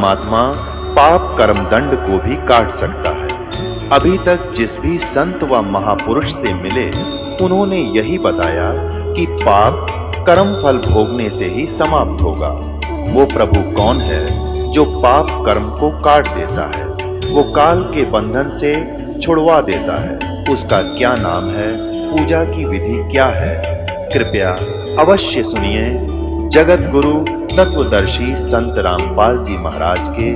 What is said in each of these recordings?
परमात्मा पाप कर्म दंड को भी काट सकता है। अभी तक जिस भी संत व महापुरुष से मिले, उन्होंने यही बताया कि पाप कर्म फल भोगने से ही समाप्त होगा। वो प्रभु कौन है जो पाप कर्म को काट देता है, वो काल के बंधन से छुड़वा देता है। उसका क्या नाम है, पूजा की विधि क्या है? कृपया अवश्य सुनिए जगत गुरु तत्वदर्शी संत रामपाल जी महाराज के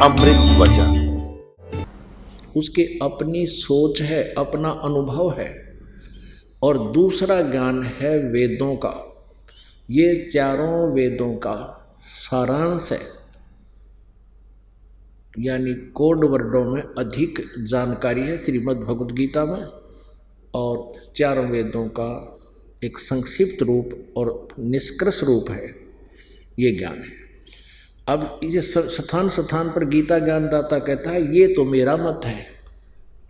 अमृत वचन। उसके अपनी सोच है, अपना अनुभव है, और दूसरा ज्ञान है वेदों का। ये चारों वेदों का सारांश है, यानी कोड वर्डों में अधिक जानकारी है श्रीमद् भगवद गीता में, और चारों वेदों का एक संक्षिप्त रूप और निष्कर्ष रूप है ये ज्ञान है। अब इस स्थान स्थान पर गीता ज्ञानदाता कहता है ये तो मेरा मत है,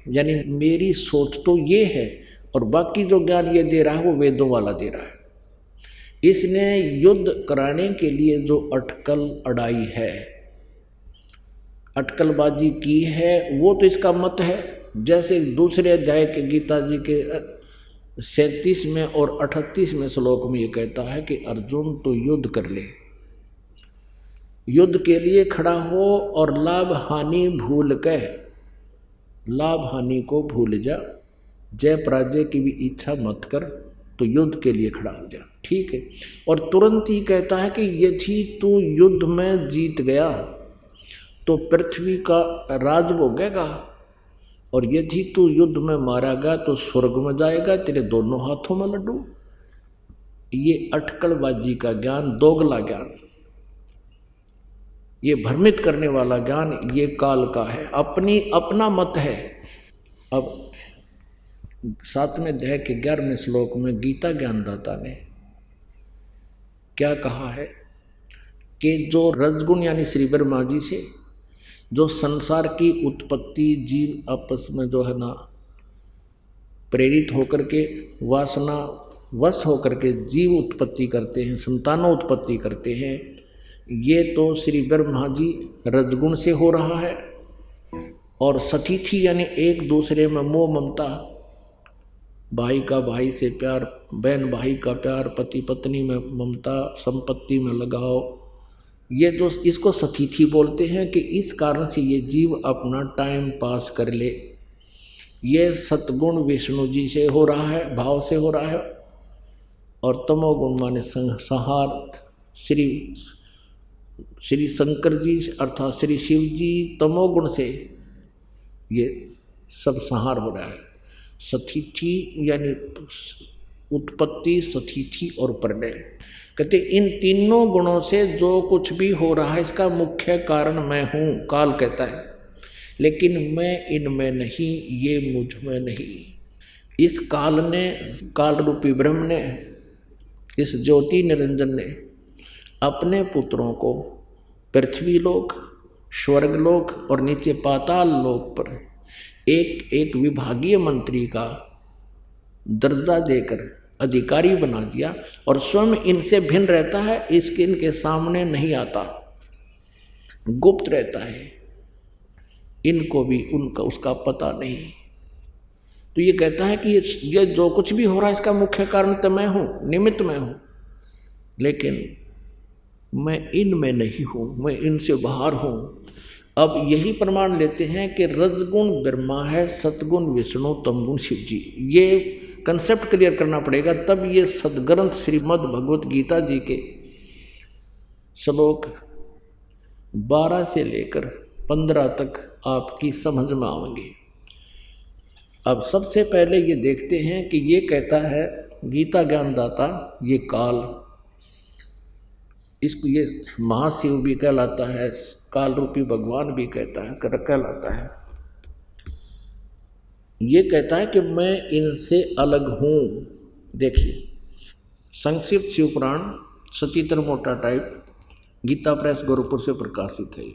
यानी मेरी सोच तो ये है, और बाकी जो ज्ञान ये दे रहा है वो वेदों वाला दे रहा है। इसने युद्ध कराने के लिए जो अटकल अड़ाई है, अटकलबाजी की है, वो तो इसका मत है। जैसे दूसरे अध्याय के गीता जी के 37वें और 38वें श्लोक में ये कहता है कि अर्जुन तो युद्ध कर ले, युद्ध के लिए खड़ा हो, और लाभ हानि भूल कर, लाभ हानि को भूल जा, जय पराजय की भी इच्छा मत कर, तो युद्ध के लिए खड़ा हो जा। ठीक है। और तुरंत ही कहता है कि यदि तू युद्ध में जीत गया तो पृथ्वी का राज भोगेगा, और यदि तू युद्ध में मारा गया तो स्वर्ग में जाएगा, तेरे दोनों हाथों में लड्डू। ये अटकलबाजी का ज्ञान, दोगला ज्ञान, ये भ्रमित करने वाला ज्ञान, ये काल का है, अपना मत है। अब 7वें अध्याय के 11वें श्लोक में गीता ज्ञानदाता ने क्या कहा है कि जो रजगुण यानी श्री ब्रह्मा जी से जो संसार की उत्पत्ति जीव आपस में जो है ना प्रेरित होकर के वासना वश होकर के जीव उत्पत्ति करते हैं, संतानों उत्पत्ति करते हैं, ये तो श्री ब्रह्मा जी रजगुण से हो रहा है। और सतीथि यानी एक दूसरे में मोह ममता, भाई का भाई से प्यार, बहन भाई का प्यार, पति पत्नी में ममता, संपत्ति में लगाव, ये तो इसको सतीथि बोलते हैं कि इस कारण से ये जीव अपना टाइम पास कर ले। ये सतगुण विष्णु जी से हो रहा है, भाव से हो रहा है, और तमोगुण माने संहार श्री शंकर जी अर्थात श्री शिव जी तमोगुण से ये सब संहार हो रहा है। सतीथि यानी उत्पत्ति, सतीथि और प्रलय, कहते इन तीनों गुणों से जो कुछ भी हो रहा है इसका मुख्य कारण मैं हूँ, काल कहता है, लेकिन मैं इनमें नहीं, ये मुझ में नहीं। इस काल ने, काल रूपी ब्रह्म ने, इस ज्योति निरंजन ने अपने पुत्रों को पृथ्वी लोक, स्वर्ग लोक और नीचे पाताल लोक पर एक एक विभागीय मंत्री का दर्जा देकर अधिकारी बना दिया, और स्वयं इनसे भिन्न रहता है, इसके इनके सामने नहीं आता, गुप्त रहता है, इनको भी उनका उसका पता नहीं। तो ये कहता है कि ये जो कुछ भी हो रहा है इसका मुख्य कारण तो मैं हूँ, निमित्त मैं हूँ, लेकिन मैं इनमें नहीं हूँ, मैं इनसे बाहर हूँ। अब यही प्रमाण लेते हैं कि रजगुण ब्रह्मा है, सतगुण विष्णु, तमगुण शिव जी। ये कंसेप्ट क्लियर करना पड़ेगा, तब ये सदग्रंथ श्रीमद् भगवत गीता जी के श्लोक 12 से लेकर 15 तक आपकी समझ में आएंगे। अब सबसे पहले ये देखते हैं कि ये कहता है गीता ज्ञानदाता, ये काल, इसको ये महाशिव भी कहलाता है, काल रूपी भगवान भी कहलाता है। ये कहता है कि मैं इनसे अलग हूँ। देखिए संक्षिप्त शिव पुराण सचित्र मोटा टाइप, गीता प्रेस गोरखपुर से प्रकाशित है।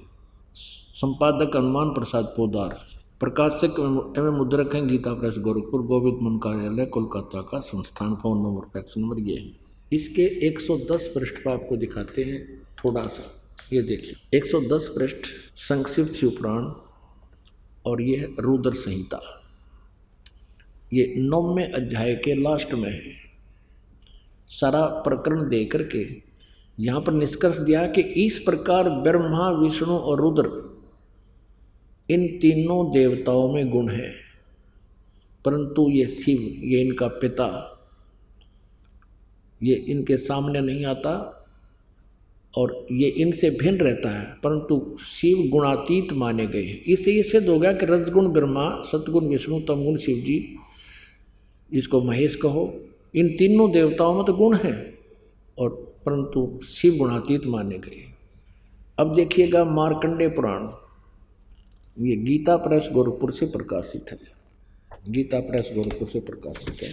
संपादक हनुमान प्रसाद पोदार, प्रकाशक एवं मुद्रक हैं गीता प्रेस गोरखपुर, गोविंद मन कार्यालय कोलकाता का संस्थान। फोन नंबर फैक्स नंबर ये है। इसके 110 पृष्ठ पर आपको दिखाते हैं थोड़ा सा। ये देखिए 110 पृष्ठ संक्षिप्त शिवपुराण और ये है रुद्र संहिता। ये 9वें अध्याय के लास्ट में है। सारा प्रकरण दे करके यहाँ पर निष्कर्ष दिया कि इस प्रकार ब्रह्मा विष्णु और रुद्र इन तीनों देवताओं में गुण है, परंतु ये शिव, ये इनका पिता, ये इनके सामने नहीं आता और ये इनसे भिन्न रहता है, परंतु शिव गुणातीत माने गए हैं। इससे ये सिद्ध हो गया कि रजगुण ब्रह्मा, सतगुण विष्णु, तमगुण शिव जी, इसको महेश कहो, इन तीनों देवताओं में तो गुण है और परंतु शिव गुणातीत माने गए। अब देखिएगा मार्कंडेय पुराण, ये गीता प्रेस गोरखपुर से प्रकाशित है। गीता प्रेस गोरखपुर से प्रकाशित है।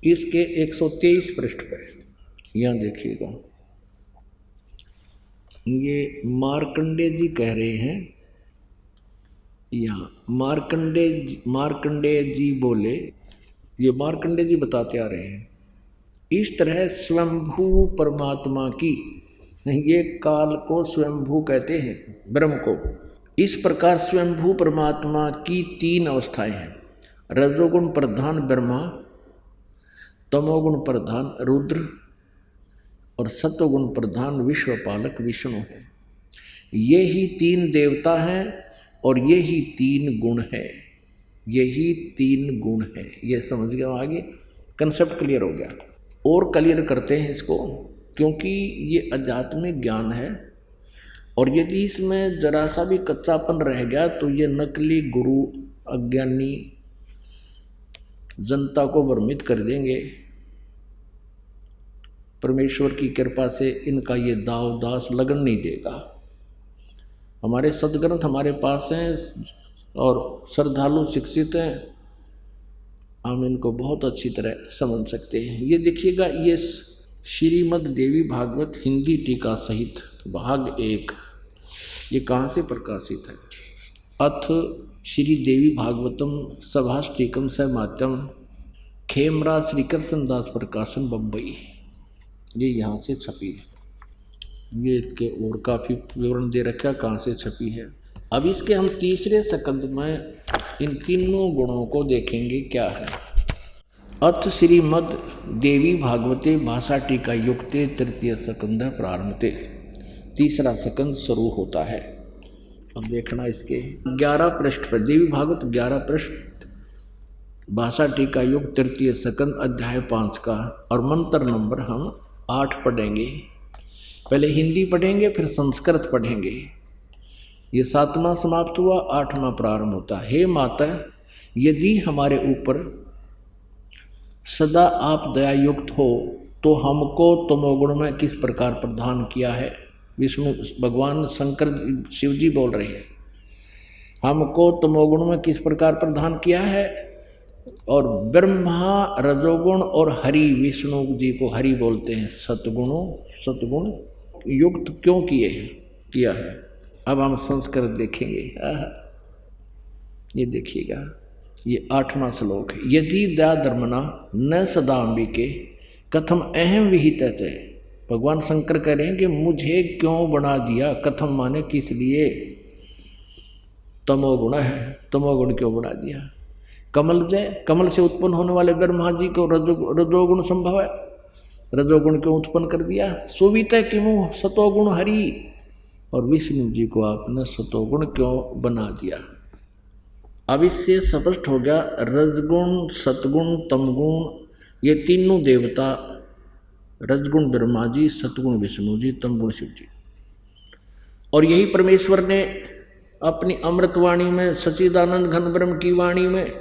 इसके 123 पृष्ठ पर यहाँ देखिएगा, ये मार्कंडेय जी कह रहे हैं, यहाँ मार्कंडेय जी बोले, ये मार्कंडेय जी बताते आ रहे हैं, इस तरह स्वयंभू परमात्मा की, ये काल को स्वयंभू कहते हैं, ब्रह्म को, इस प्रकार स्वयंभू परमात्मा की 3 अवस्थाएं हैं। रजोगुण प्रधान ब्रह्मा, तमोगुण प्रधान रुद्र और सत्वगुण प्रधान विश्वपालक विष्णु है। ये ही 3 देवता हैं और ये ही 3 गुण है, यही 3 गुण है। ये समझ गया, आगे कंसेप्ट क्लियर हो गया। और क्लियर करते हैं इसको, क्योंकि ये आध्यात्मिक ज्ञान है और यदि इसमें जरा सा भी कच्चापन रह गया तो ये नकली गुरु अज्ञानी जनता को भ्रमित कर देंगे। परमेश्वर की कृपा से इनका ये दाव दास लगन नहीं देगा। हमारे सदग्रंथ हमारे पास हैं और श्रद्धालु शिक्षित हैं, हम इनको बहुत अच्छी तरह समझ सकते हैं। ये देखिएगा, ये श्रीमद् देवी भागवत हिंदी टीका सहित भाग 1, ये कहाँ से प्रकाशित है? अथ श्री देवी भागवतम सभाष्टिकम समात्यम, खेमराज श्री कृष्ण दास प्रकाशन बम्बई, ये यहाँ से छपी है। ये इसके और काफ़ी विवरण दे रखा कहाँ से छपी है। अब इसके हम तीसरे स्कंद में इन तीनों गुणों को देखेंगे क्या है। अथ श्रीमद् देवी भागवते भाषा टीका युक्ते तृतीय स्कंद प्रारंभते, तीसरा स्कंद शुरू होता है। अब देखना इसके 11 पृष्ठ पर, देवी भागवत 11 पृष्ठ, भाषा टीका युग तृतीय स्कंद अध्याय 5 का, और मंत्र नंबर हम 8 पढ़ेंगे। पहले हिंदी पढ़ेंगे फिर संस्कृत पढ़ेंगे। ये 7वां समाप्त हुआ, 8वां प्रारंभ होता है। हे माता, यदि हमारे ऊपर सदा आप दया युक्त हो तो हमको तमोगुण में किस प्रकार प्रदान किया है। विष्णु भगवान शंकर शिव जी बोल रहे हैं, हमको तमोगुण में किस प्रकार प्रदान किया है। और ब्रह्मा रजोगुण और हरि, विष्णु जी को हरि बोलते हैं, सतगुण युक्त क्यों किया है। अब हम संस्कृत देखेंगे। ये देखिएगा, ये 8वां श्लोक है। यदि दया धर्मना न सदाम्बिके कथम अहम विहित है। भगवान शंकर कह रहे हैं कि मुझे क्यों बना दिया, कथम माने किस लिए, तमोगुण है, तमोगुण क्यों बना दिया। कमल जय, कमल से उत्पन्न होने वाले ब्रह्मा जी को रजोगुण संभव है, रजोगुण क्यों उत्पन्न कर दिया। सुवित किमु सतोगुण हरि, और विष्णु जी को आपने सतोगुण क्यों बना दिया। अब इससे स्पष्ट हो गया, रजगुण सतगुण तमगुण ये तीनों देवता, रजगुण ब्रह्मा जी, सतगुण विष्णु जी, तमगुण शिव जी, और यही परमेश्वर ने अपनी अमृतवाणी में, सच्चिदानंद घन ब्रह्म की वाणी में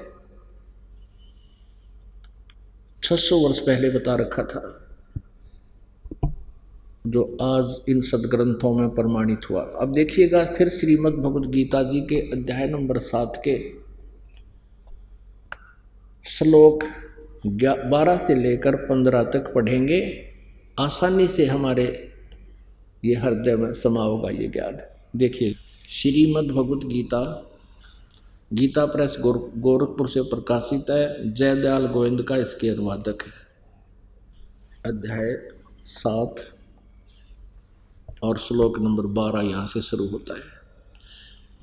600 वर्ष पहले बता रखा था, जो आज इन सदग्रंथों में प्रमाणित हुआ। अब देखिएगा फिर श्रीमद् भगवद गीता जी के अध्याय नंबर 7 के श्लोक 12 से लेकर 15 तक पढ़ेंगे। आसानी से हमारे ये हृदय में समा होगा ये ज्ञान। देखिए, श्रीमद् भगवद गीता, गीता प्रेस गोरखपुर से प्रकाशित है। जयदयाल गोविंद का इसके अनुवादक है। अध्याय 7 और श्लोक नंबर 12 यहाँ से शुरू होता है।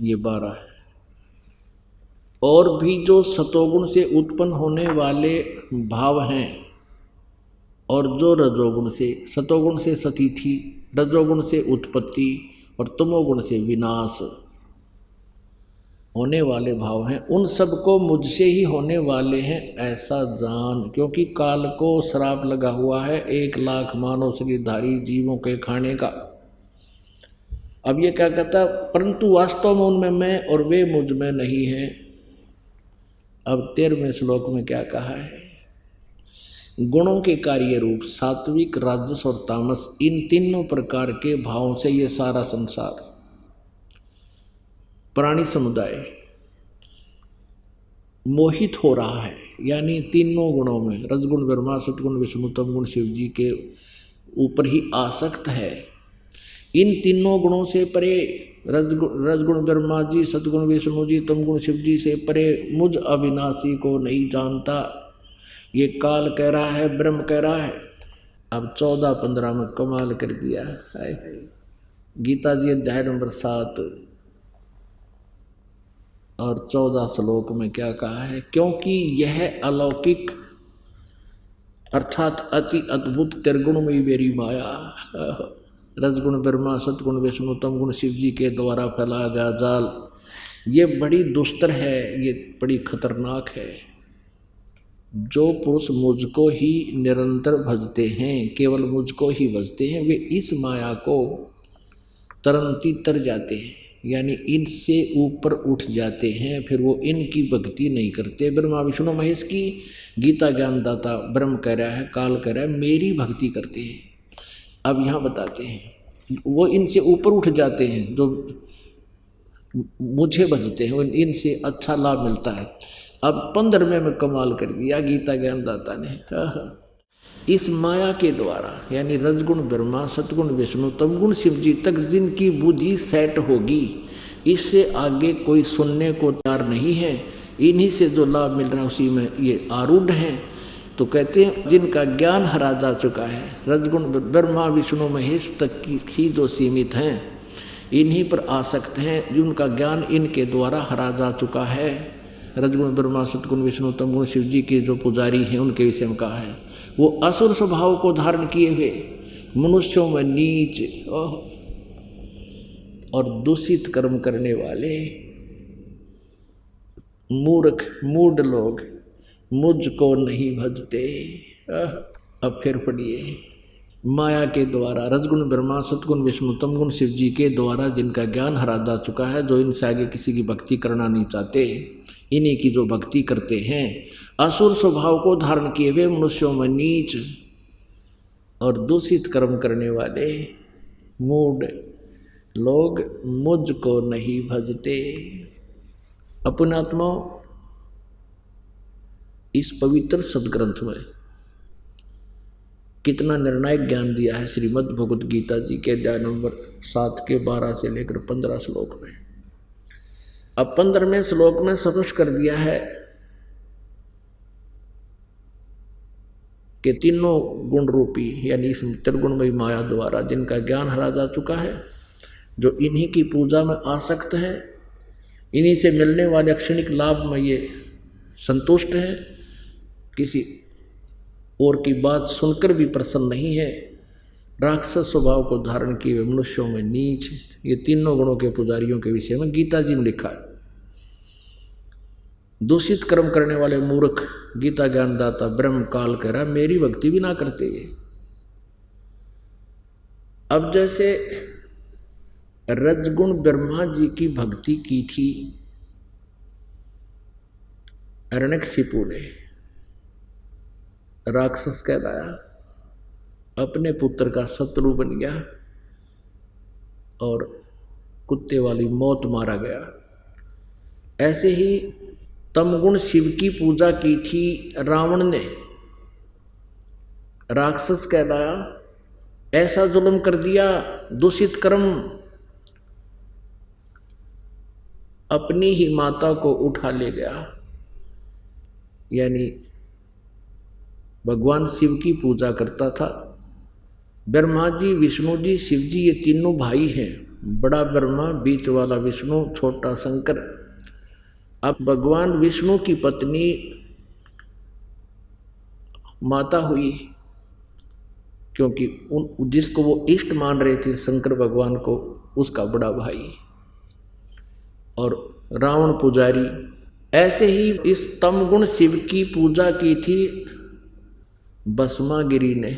ये 12 है। और भी जो सतोगुण से उत्पन्न होने वाले भाव हैं और जो रजोगुण से, सतोगुण से सतीथि, रजोगुण से उत्पत्ति और तमोगुण से विनाश होने वाले भाव हैं, उन सब को मुझसे ही होने वाले हैं ऐसा जान। क्योंकि काल को श्राप लगा हुआ है 1 लाख मानव शरीरधारी जीवों के खाने का। अब ये क्या कहता है, परंतु वास्तव में उनमें मैं और वे मुझ में नहीं हैं। अब 13वें श्लोक में क्या कहा है, गुणों के कार्य रूप सात्विक, राजस और तामस, इन तीनों प्रकार के भावों से ये सारा संसार, प्राणी समुदाय मोहित हो रहा है। यानी तीनों गुणों में, रजगुण ब्रह्मा, सतगुण विष्णु, तमगुण शिव जी के ऊपर ही आसक्त है। इन तीनों गुणों से परे, रजगुण ब्रह्मा जी, सतगुण विष्णु जी, तमगुण शिव जी से परे मुझ अविनाशी को नहीं जानता। ये काल कह रहा है, ब्रह्म कह रहा है। अब 14-15 में कमाल कर दिया है। गीता जी अध्याय नंबर 7 और 14 श्लोक में क्या कहा है, क्योंकि यह अलौकिक अर्थात अति अद्भुत त्रिगुणमयी मेरी माया, रजगुण ब्रह्मा, सतगुण विष्णु, तमगुण शिव जी के द्वारा फैलाया गया जाल, ये बड़ी दुस्तर है, ये बड़ी खतरनाक है। जो पुरुष मुझको ही निरंतर भजते हैं, केवल मुझको ही भजते हैं, वे इस माया को तरंती तर जाते हैं, यानी इनसे ऊपर उठ जाते हैं। फिर वो इनकी भक्ति नहीं करते। ब्रह्मा विष्णु महेश की गीता ज्ञानदाता ब्रह्म कह रहा है, काल कह रहा है, मेरी भक्ति करते हैं। अब यहाँ बताते हैं वो इनसे ऊपर उठ जाते हैं, जो मुझे भजते हैं, इनसे अच्छा लाभ मिलता है। अब 15वें में कमाल कर दिया गीता ज्ञानदाता ने। इस माया के द्वारा, यानी रजगुण ब्रह्मा, सतगुण विष्णु, तमगुण शिव जी तक जिनकी बुद्धि सेट होगी, इससे आगे कोई सुनने को तैयार नहीं है। इन्हीं से जो लाभ मिल रहा है उसी में ये आरूढ़ हैं। तो कहते हैं जिनका ज्ञान हरा जा चुका है, रजगुण ब्रह्मा विष्णु महेश तक ही जो सीमित हैं, इन्हीं पर आसक्त हैं, जिनका ज्ञान इनके द्वारा हरा जा चुका है। रजगुण ब्रह्मा, सतगुण विष्णु, तमगुण शिव जी के जो पुजारी हैं उनके विषय में कहा है, वो असुर स्वभाव को धारण किए हुए मनुष्यों में नीच और दूषित कर्म करने वाले मूर्ख मूढ़ लोग मुझको नहीं भजते। अब फिर पढ़िए, माया के द्वारा, रजगुण ब्रह्मा, सतगुण विष्णु, तमगुण शिव जी के द्वारा जिनका ज्ञान हरा जा चुका है, जो इनसे आगे किसी की भक्ति करना नहीं चाहते, इन्हीं की जो भक्ति करते हैं, असुर स्वभाव को धारण किए हुए मनुष्यों में नीच और दूषित कर्म करने वाले मूढ़ लोग मुझको नहीं भजते। अपनात्मा इस पवित्र सदग्रंथ में कितना निर्णायक ज्ञान दिया है श्रीमद् भगवद गीता जी के अध्याय नंबर 7 के 12 से लेकर 15 श्लोक में। अब 15वें श्लोक में स्पष्ट कर दिया है कि तीनों गुण रूपी, यानी इस त्रिगुणमयी माया द्वारा जिनका ज्ञान हरा जा चुका है, जो इन्हीं की पूजा में आसक्त है, इन्हीं से मिलने वाले क्षणिक लाभ में ये संतुष्ट है, किसी और की बात सुनकर भी प्रसन्न नहीं है, राक्षस स्वभाव को धारण किए हुए मनुष्यों में नीच, ये तीनों गुणों के पुजारियों के विषय में गीता जी में लिखा है। दूषित कर्म करने वाले मूर्ख, गीता ज्ञानदाता ब्रह्म काल कह रहा है, मेरी भक्ति भी ना करते ये। अब जैसे रजगुण ब्रह्मा जी की भक्ति की थी हिरण्यकशिपु ने, राक्षस कहलाया, अपने पुत्र का शत्रु बन गया और कुत्ते वाली मौत मारा गया। ऐसे ही तमगुण शिव की पूजा की थी रावण ने, राक्षस कहलाया, ऐसा जुल्म कर दिया, दूषित कर्म, अपनी ही माता को उठा ले गया। यानी भगवान शिव की पूजा करता था ब्रह्मा जी, विष्णु जी, शिव जी, ये तीनों भाई हैं। बड़ा ब्रह्मा, बीच वाला विष्णु, छोटा शंकर। अब भगवान विष्णु की पत्नी माता हुई, क्योंकि जिसको वो इष्ट मान रहे थे शंकर भगवान को, उसका बड़ा भाई, और रावण पुजारी। ऐसे ही इस तमगुण शिव की पूजा की थी भस्मागिरी ने।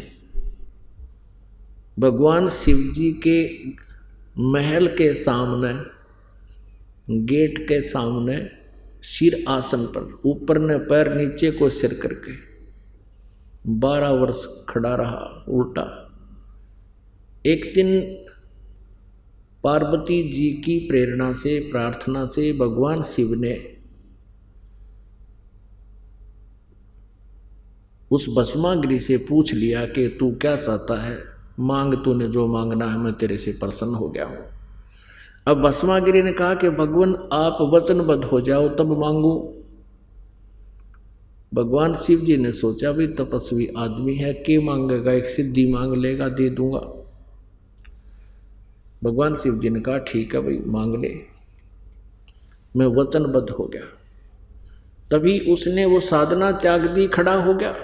भगवान शिव जी के महल के सामने, गेट के सामने, सिर आसन पर, ऊपर ने पैर नीचे को सिर करके 12 वर्ष खड़ा रहा उल्टा। एक दिन पार्वती जी की प्रेरणा से, प्रार्थना से भगवान शिव ने उस भस्मागिरी से पूछ लिया कि तू क्या चाहता है, मांग, तूने जो मांगना है, मैं तेरे से प्रसन्न हो गया हूँ। अब भस्मागिरी ने कहा कि भगवान आप वचनबद्ध हो जाओ तब मांगू। भगवान शिव जी ने सोचा भी तपस्वी आदमी है, के मांगेगा, एक सिद्धि मांग लेगा, दे दूंगा। भगवान शिव जी ने कहा ठीक है भाई, मांग ले, मैं वचनबद्ध हो गया। तभी उसने वो साधना त्याग दी, खड़ा हो गया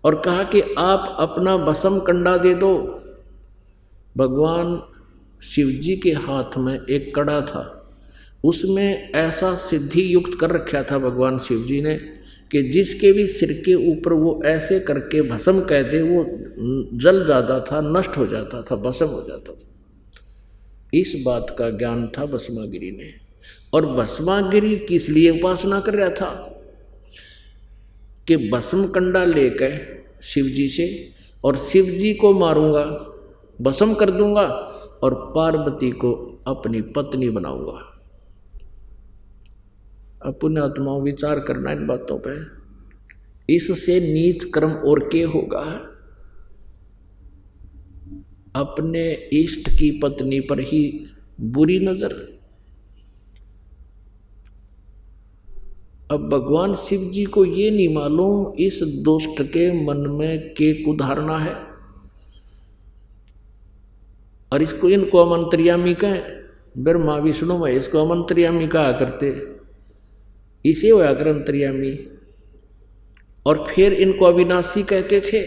और कहा कि आप अपना भस्म कंडा दे दो। भगवान शिव जी के हाथ में एक कड़ा था, उसमें ऐसा सिद्धि युक्त कर रखा था भगवान शिव जी ने कि जिसके भी सिर के ऊपर वो ऐसे करके भस्म कह दे, वो जल जाता था, नष्ट हो जाता था, भस्म हो जाता था। इस बात का ज्ञान था भस्मागिरी ने। और भस्मागिरी किस लिए उपासना कर रहा था कि भस्म कंडा लेकर शिव जी से, और शिव जी को मारूंगा, भस्म कर दूंगा, और पार्वती को अपनी पत्नी बनाऊंगा। अब पुण्यात्माओं विचार करना इन बातों पे। इससे नीच कर्म और क्या होगा? अपने इष्ट की पत्नी पर ही बुरी नजर। अब भगवान शिव जी को ये नहीं मालूम इस दुष्ट के मन में के कुधारणा है, और इनको अमंत्रियामी कहें। ब्रह्मा विष्णु महेश को अमंत्रियामी कहा करते, इसे होया कर अंतर्यामी। और फिर इनको अविनाशी कहते थे।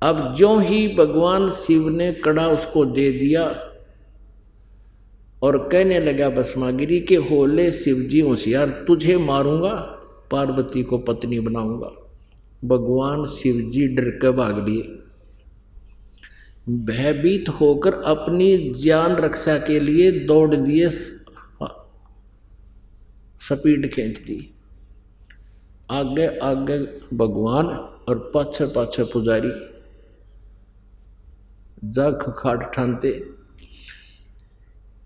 अब ज्यों ही भगवान शिव ने कड़ा उसको दे दिया और कहने लगा भस्मागिरी के होले शिव जी होशियार, तुझे मारूंगा, पार्वती को पत्नी बनाऊंगा। भगवान शिव जी डर के भाग लिए, भयभीत होकर अपनी जान रक्षा के लिए दौड़ दिए, स्पीड खींच दी। आगे आगे भगवान और पाछे पाछे पुजारी जग खाट ठानते।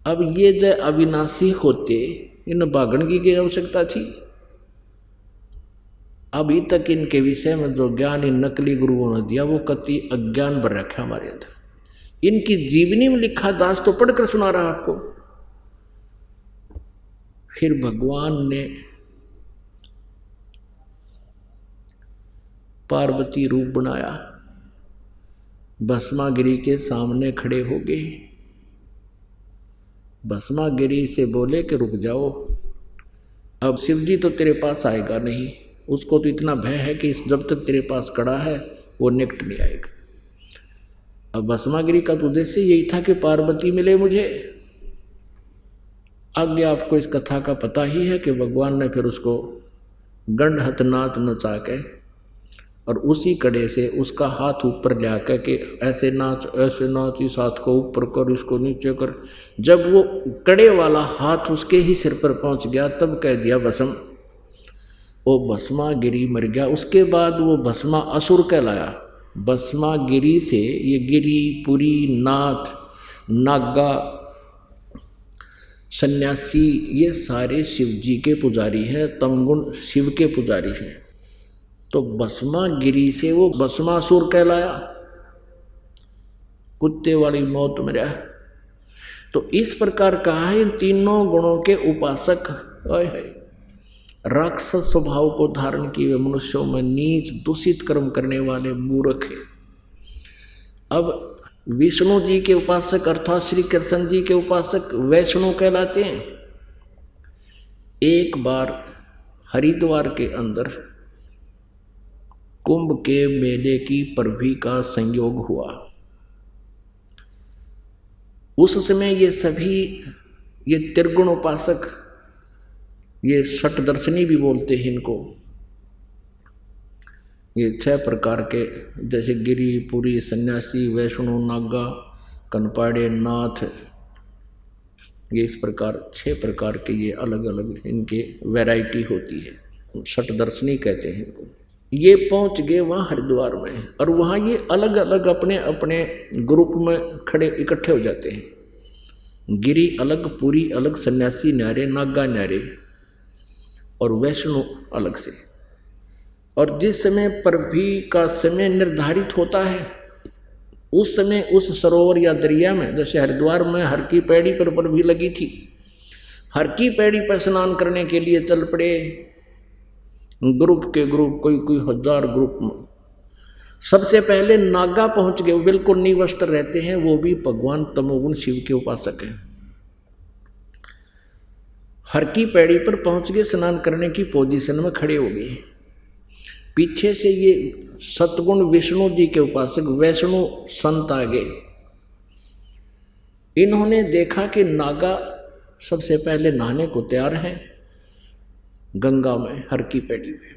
अब ये जो अविनाशी होते, इन भागण की आवश्यकता थी? अभी तक इनके विषय में जो ज्ञान इन नकली गुरुओं ने दिया वो कति अज्ञान भर रखा हमारे अंदर। इनकी जीवनी में लिखा दास तो पढ़कर सुना रहा आपको। फिर भगवान ने पार्वती रूप बनाया, भस्मागिरी के सामने खड़े हो गए। भस्मागिरी से बोले कि रुक जाओ, अब शिव जी तो तेरे पास आएगा नहीं, उसको तो इतना भय है कि जब तक तेरे पास कड़ा है वो निकट नहीं आएगा। अब भस्मागिरी का तो उद्देश्य यही था कि पार्वती मिले मुझे। आगे आपको इस कथा का पता ही है कि भगवान ने फिर उसको गंड हथनाथ नचा के और उसी कड़े से उसका हाथ ऊपर ले आकर के ऐसे नाच इस हाथ को ऊपर कर, इसको नीचे कर। जब वो कड़े वाला हाथ उसके ही सिर पर पहुंच गया तब कह दिया भस्म। वो भस्मागिरी मर गया। उसके बाद वो भस्मा असुर कहलाया। भस्मागिरी से ये गिरी, पुरी, नाथ, नागा, सन्यासी ये सारे शिव जी के पुजारी हैं, तमगुण शिव के पुजारी हैं। तो भस्मागिरी से वो भस्मासुर कहलाया, कुत्ते वाली मौत मरा। तो इस प्रकार कहा है इन तीनों गुणों के उपासक राक्षस स्वभाव को धारण किए हुए मनुष्यों में नीच दूषित कर्म करने वाले मूर्ख हैं। अब विष्णु जी के उपासक अर्थात श्री कृष्ण जी के उपासक वैष्णव कहलाते हैं। एक बार हरिद्वार के अंदर कुंभ के मेले की परवी का संयोग हुआ। उस समय ये सभी ये त्रिगुण उपासक, ये षटदर्शनी भी बोलते हैं इनको, ये 6 प्रकार के जैसे गिरी, पुरी, सन्यासी, वैष्णो, नागा, कनपाड़े, नाथ, ये इस प्रकार 6 प्रकार के ये अलग अलग इनके वैरायटी होती है, षटदर्शनी कहते हैं इनको। ये पहुंच गए वहाँ हरिद्वार में और वहाँ ये अलग अलग अपने अपने ग्रुप में खड़े इकट्ठे हो जाते हैं। गिरी अलग, पुरी अलग, सन्यासी न्यारे, नागा न्यारे और वैष्णो अलग से। और जिस समय परभी का समय निर्धारित होता है उस समय उस सरोवर या दरिया में, जैसे हरिद्वार में हर की पैड़ी पर परभी लगी थी, हर की पैड़ी पर स्नान करने के लिए चल पड़े ग्रुप के ग्रुप, कोई 1000 ग्रुप में। सबसे पहले नागा पहुंच गए, वो बिल्कुल निवस्त्र रहते हैं, वो भी भगवान तमोगुण शिव के उपासक हैं। हर की पैड़ी पर पहुंच गए, स्नान करने की पोजीशन में खड़े हो गए। पीछे से ये सतगुण विष्णु जी के उपासक वैष्णु संत आ गए। इन्होंने देखा कि नागा सबसे पहले नहाने को तैयार हैं गंगा में, हर की पैड़ी में।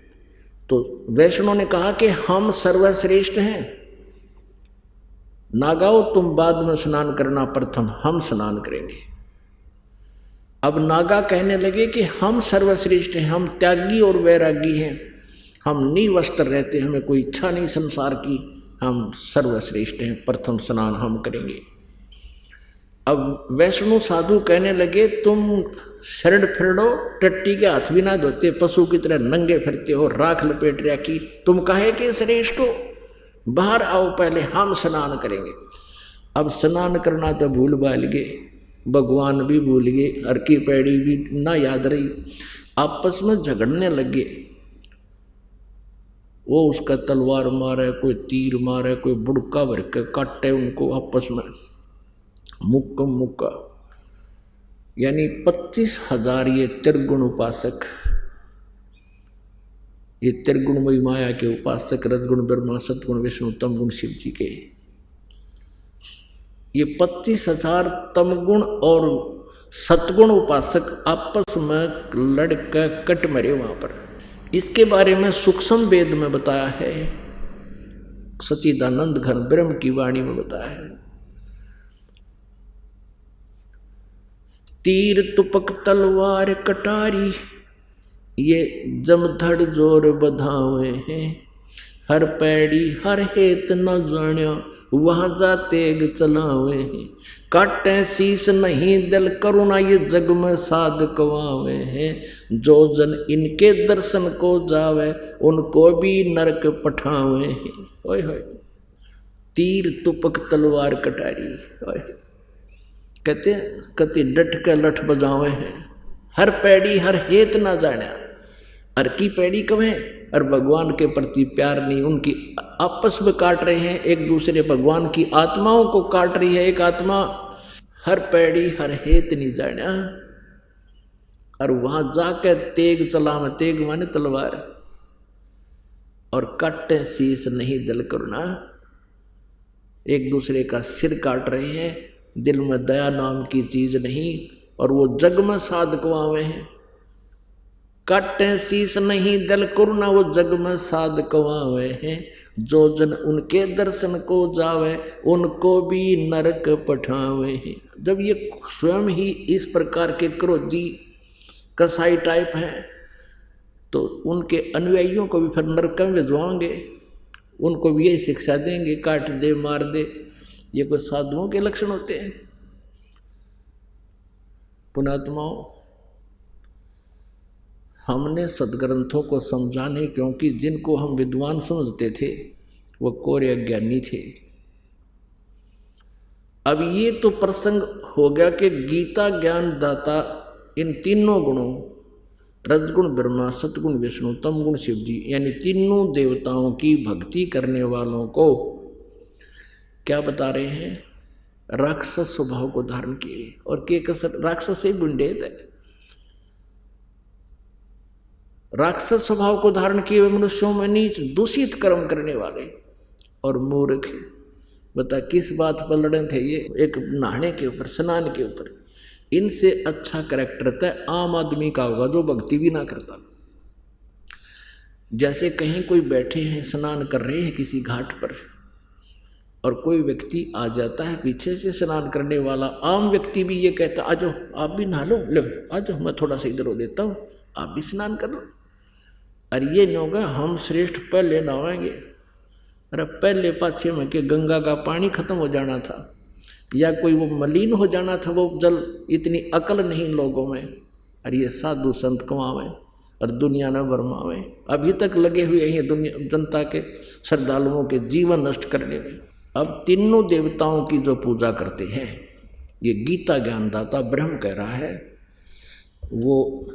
तो वैष्णो ने कहा कि हम सर्वश्रेष्ठ हैं, नागाओ तुम बाद में स्नान करना, प्रथम हम स्नान करेंगे। अब नागा कहने लगे कि हम सर्वश्रेष्ठ हैं, हम त्यागी और वैरागी हैं, हम निवस्त्र रहते, हमें कोई इच्छा नहीं संसार की, हम सर्वश्रेष्ठ हैं, प्रथम स्नान हम करेंगे। अब वैष्णु साधु कहने लगे तुम शरण फिरडो, टट्टी के हाथ भी ना धोते, पशु की तरह नंगे फिरते हो, राख लपेट रखी, तुम काहे के श्रेष्ठ हो, बाहर आओ, पहले हम स्नान करेंगे। अब स्नान करना तो भूल भाल गए, भगवान भी भूल गए, हर की पैड़ी भी ना याद रही, आपस में झगड़ने लगे। वो उसका तलवार मारे, कोई तीर मारे, कोई बुड़का भर के काटे उनको आपस में, मुक्का मुक्का। यानी 25,000 ये त्रिगुण उपासक, ये त्रिगुणमयी माया के उपासक, रजगुण ब्रह्मा, सतगुण विष्णु, तमगुण शिव जी के, ये 25,000 तमगुण और सतगुण उपासक आपस में लड़कर कट मरे वहां पर। इसके बारे में सूक्ष्म वेद में बताया है, सच्चिदानंद घन ब्रह्म की वाणी में बताया है। तीर तुपक तलवार कटारी, ये जमधड़ जोर बधावे हैं, हर पैड़ी हर हेत न जाण्या, वहाँ जा तेग चलावे हैं, काटे शीस नहीं दिल करुणा, ये जग में साध कवावे हैं, जो जन इनके दर्शन को जावे, उनको भी नरक पठावे हैं। ओए होए, तीर तुपक तलवार कटारी, ओए कहते डट के लठ बजावे हैं, हर पैड़ी हर हेत ना जाण्या। हर की पैड़ी कब है, और भगवान के प्रति प्यार नहीं, उनकी आपस में काट रहे हैं एक दूसरे, भगवान की आत्माओं को काट रही है एक आत्मा। हर पैड़ी हर हेत नहीं जाण्या, और वहां जाकर तेग चला में, तेग माने तलवार, और काटे शीस नहीं दिल करुणा, एक दूसरे का सिर काट रहे हैं, दिल में दया नाम की चीज नहीं, और वो जग में साध कवावे हैं। काटे शीस नहीं दिल करुणा, वो जग में साध कवावे हैं, जो जन उनके दर्शन को जावे, उनको भी नरक पठावे हैं। जब ये स्वयं ही इस प्रकार के क्रोधी कसाई टाइप हैं, तो उनके अनुयायियों को भी फिर नरक में भिजवाएंगे, उनको भी यही शिक्षा देंगे, काट दे मार दे। ये कोई साधुओं के लक्षण होते हैं? पुणात्माओं, हमने सदग्रंथों को समझाने, क्योंकि जिनको हम विद्वान समझते थे वो कोरे अज्ञानी थे। अब ये तो प्रसंग हो गया कि गीता ज्ञान दाता इन तीनों गुणों, रजगुण ब्रह्मा, सतगुण विष्णु, तमगुण शिव जी, यानी तीनों देवताओं की भक्ति करने वालों को क्या बता रहे हैं? राक्षस स्वभाव को धारण किए, और के कसर राक्षस से गुंडेत है। राक्षस स्वभाव को धारण किए हुए मनुष्यों में नीच दूषित कर्म करने वाले और मूर्ख। बता किस बात पर लड़े थे ये? एक नहाने के ऊपर, स्नान के ऊपर। इनसे अच्छा कैरेक्टर तय आम आदमी का होगा जो भक्ति भी ना करता। जैसे कहीं कोई बैठे हैं, स्नान कर रहे हैं किसी घाट पर, और कोई व्यक्ति आ जाता है पीछे से, स्नान करने वाला आम व्यक्ति भी ये कहता, आ जाओ आप भी नहा लो, लो आ जाओ मैं थोड़ा सा इधर हो देता हूँ, आप भी स्नान कर लो। अरे ये नहीं होगा, हम श्रेष्ठ पहले नहाएंगे। अरे पहले पाछे में के गंगा का पानी खत्म हो जाना था, या कोई वो मलिन हो जाना था वो जल, इतनी अकल नहीं लोगों में। अरे ये साधु संत कमावे और दुनिया न बरमावे, अभी तक लगे हुए हैं दुनिया जनता के श्रद्धालुओं के जीवन नष्ट करने में। अब तीनों देवताओं की जो पूजा करते हैं, ये गीता ज्ञानदाता ब्रह्म कह रहा है, वो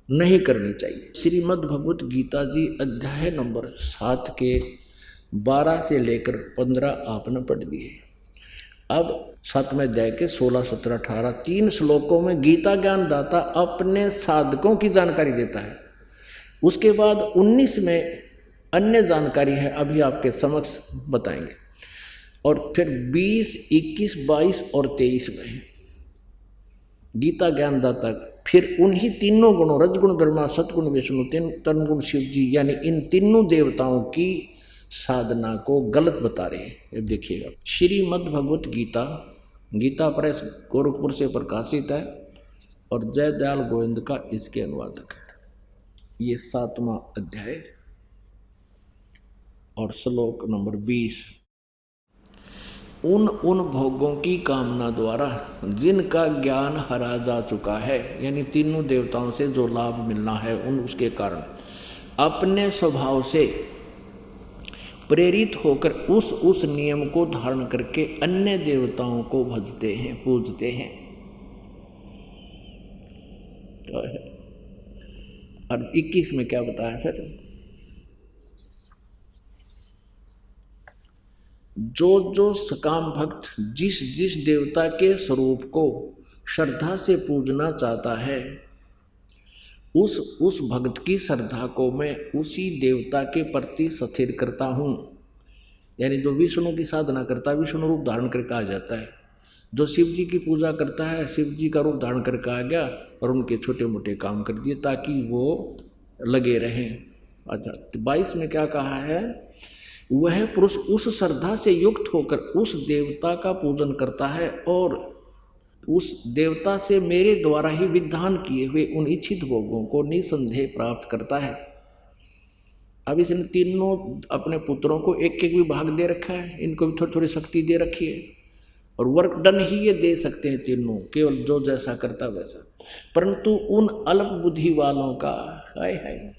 नहीं करनी चाहिए। श्रीमद् भगवत गीता जी अध्याय नंबर 7 के 12 से लेकर 15 आपने पढ़ लिए। अब 7वें अध्याय के 16, 17, 18 3 श्लोकों में गीता ज्ञानदाता अपने साधकों की जानकारी देता है। उसके बाद 19 में अन्य जानकारी है, अभी आपके समक्ष बताएंगे। और फिर 20, 21, 22 और 23 में गीता ज्ञानदाता फिर उन्हीं तीनों गुणों, रजगुण ब्रह्मा, सतगुण विष्णु, तमगुण शिव जी, यानी इन तीनों देवताओं की साधना को गलत बता रहे हैं। अब देखिएगा, श्रीमद् भगवत गीता, गीता प्रेस गोरखपुर से प्रकाशित है और जयदयाल गोविंद का इसके अनुवादक है। ये 7वां अध्याय और श्लोक नंबर 20। उन भोगों की कामना द्वारा जिनका ज्ञान हरा जा चुका है, यानी तीनों देवताओं से जो लाभ मिलना है उसके कारण अपने स्वभाव से प्रेरित होकर उस नियम को धारण करके अन्य देवताओं को भजते हैं, पूजते हैं। और 21 में क्या बताया फिर? जो सकाम भक्त जिस देवता के स्वरूप को श्रद्धा से पूजना चाहता है, उस भक्त की श्रद्धा को मैं उसी देवता के प्रति स्थिर करता हूँ। यानी जो विष्णु की साधना करता है, विष्णु रूप धारण करके आ जाता है। जो शिव जी की पूजा करता है, शिव जी का रूप धारण करके आ गया और उनके छोटे मोटे काम कर दिए ताकि वो लगे रहें। अच्छा, 22 में क्या कहा है? वह पुरुष उस श्रद्धा से युक्त होकर उस देवता का पूजन करता है और उस देवता से मेरे द्वारा ही विधान किए हुए उन इच्छित भोगों को निसंदेह प्राप्त करता है। अब इसने तीनों अपने पुत्रों को एक एक विभाग दे रखा है, इनको भी थोड़ी थोड़ी शक्ति दे रखी है और वर्क डन ही ये दे सकते हैं तीनों, केवल जो जैसा करता वैसा। परंतु उन अल्प बुद्धि वालों का, हाय हाय,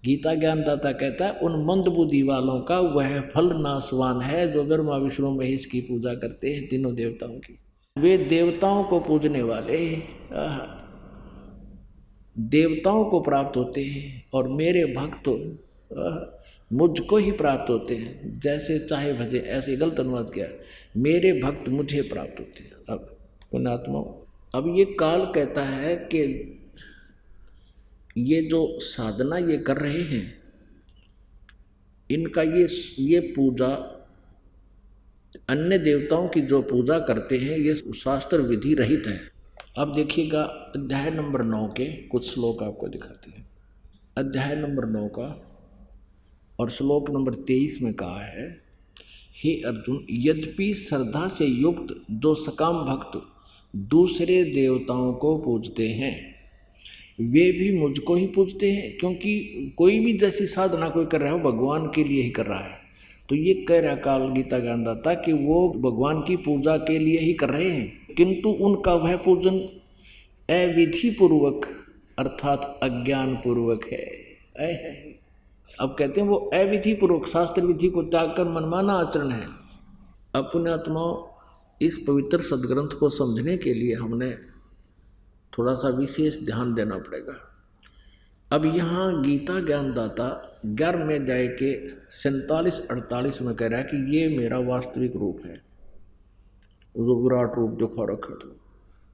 गीता ज्ञानदाता कहता है उन मंद बुद्धि वालों का वह फल नाशवान है जो ब्रह्मा विष्णु महेश की पूजा करते हैं, तीनों देवताओं की। वे देवताओं को पूजने वाले देवताओं को प्राप्त होते हैं और मेरे भक्त मुझको ही प्राप्त होते हैं। जैसे चाहे भजे, ऐसे गलत अनुवाद किया, मेरे भक्त मुझे प्राप्त होते हैं। अब पुण्यात्मा, अब ये काल कहता है कि ये जो साधना ये कर रहे हैं, इनका ये पूजा, अन्य देवताओं की जो पूजा करते हैं, ये शास्त्र विधि रहित है। अब देखिएगा अध्याय नंबर 9 के कुछ श्लोक आपको दिखाते हैं। अध्याय नंबर 9 का और श्लोक नंबर 23 में कहा है, हे अर्जुन, यद्यपि श्रद्धा से युक्त जो सकाम भक्त दूसरे देवताओं को पूजते हैं, वे भी मुझको ही पूजते हैं। क्योंकि कोई भी जैसी साधना कोई कर रहा है वो भगवान के लिए ही कर रहा है। तो ये कह रहा काल गीता ज्ञानदाता कि वो भगवान की पूजा के लिए ही कर रहे हैं, किंतु उनका वह पूजन अविधि पूर्वक अर्थात अज्ञान पूर्वक है। अब कहते हैं वो अविधि पूर्वक, शास्त्र विधि को त्याग कर मनमाना आचरण है। अपने आत्माओं, इस पवित्र सदग्रंथ को समझने के लिए हमने थोड़ा सा विशेष ध्यान देना पड़ेगा। अब यहाँ गीता ज्ञानदाता 11वें अध्याय के 47-48 में कह रहा है कि ये मेरा वास्तविक रूप है, जो विराट रूप दिखा रखा था,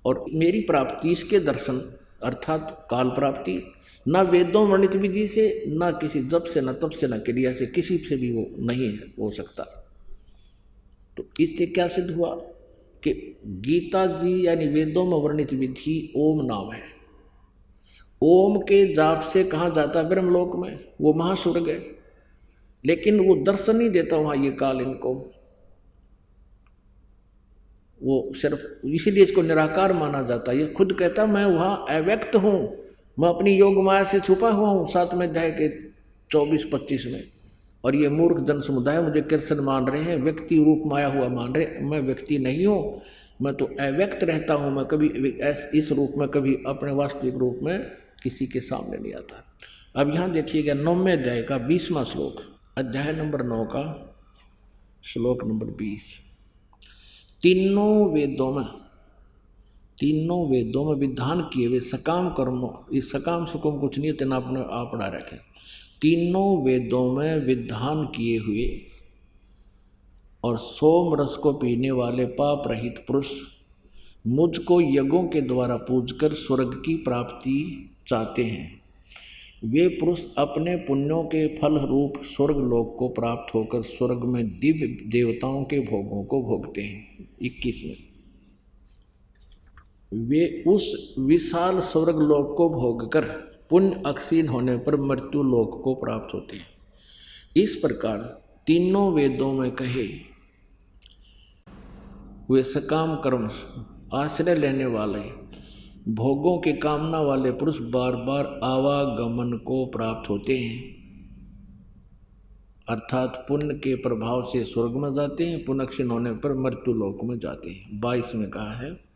और मेरी प्राप्ति इसके दर्शन अर्थात काल प्राप्ति ना वेदों वर्णित विधि से, ना किसी जप से, ना तप से, ना क्रिया से, किसी से भी वो नहीं हो सकता। तो इससे क्या सिद्ध हुआ कि गीता जी यानी वेदों में वर्णित विधि ओम नाम है। ओम के जाप से कहाँ जाता है ब्रह्मलोक में, वो महास्वर्ग है, लेकिन वो दर्शन नहीं देता वहाँ ये काल इनको, वो सिर्फ इसीलिए इसको निराकार माना जाता है। ये खुद कहता मैं वहाँ अव्यक्त हूँ, मैं अपनी योग माया से छुपा हुआ हूँ 7वें अध्याय के 24-25 में। और ये मूर्ख जन समुदाय मुझे कृष्ण मान रहे हैं, व्यक्ति रूप माया हुआ मान रहे, मैं व्यक्ति नहीं हूँ, मैं तो अव्यक्त रहता हूँ, मैं कभी इस रूप में कभी अपने वास्तविक रूप में किसी के सामने नहीं आता। अब यहाँ देखिएगा 9वें अध्याय का 20वां श्लोक, अध्याय नंबर 9 का श्लोक नंबर 20। तीनों वेदों में विधान किए हुए सकाम कर्मों, ये सकाम सुकम कुछ नहीं है, तेना अपने आप पढ़ा रखे। तीनों वेदों में विधान किए हुए और सोम रस को पीने वाले पाप रहित पुरुष मुझको यज्ञों के द्वारा पूजकर स्वर्ग की प्राप्ति चाहते हैं। वे पुरुष अपने पुण्यों के फल रूप स्वर्ग लोक को प्राप्त होकर स्वर्ग में दिव्य देवताओं के भोगों को भोगते हैं। 21 में वे उस विशाल स्वर्ग लोक को भोगकर पुण्य अक्षीण होने पर मृत्यु लोक को प्राप्त होते हैं। इस प्रकार तीनों वेदों में कहे वे सकाम कर्म आश्रय लेने वाले भोगों के कामना वाले पुरुष बार बार आवागमन को प्राप्त होते हैं, अर्थात पुण्य के प्रभाव से स्वर्ग में जाते हैं, पुण्य क्षीण होने पर मृत्यु लोक में जाते हैं। 22 में कहा है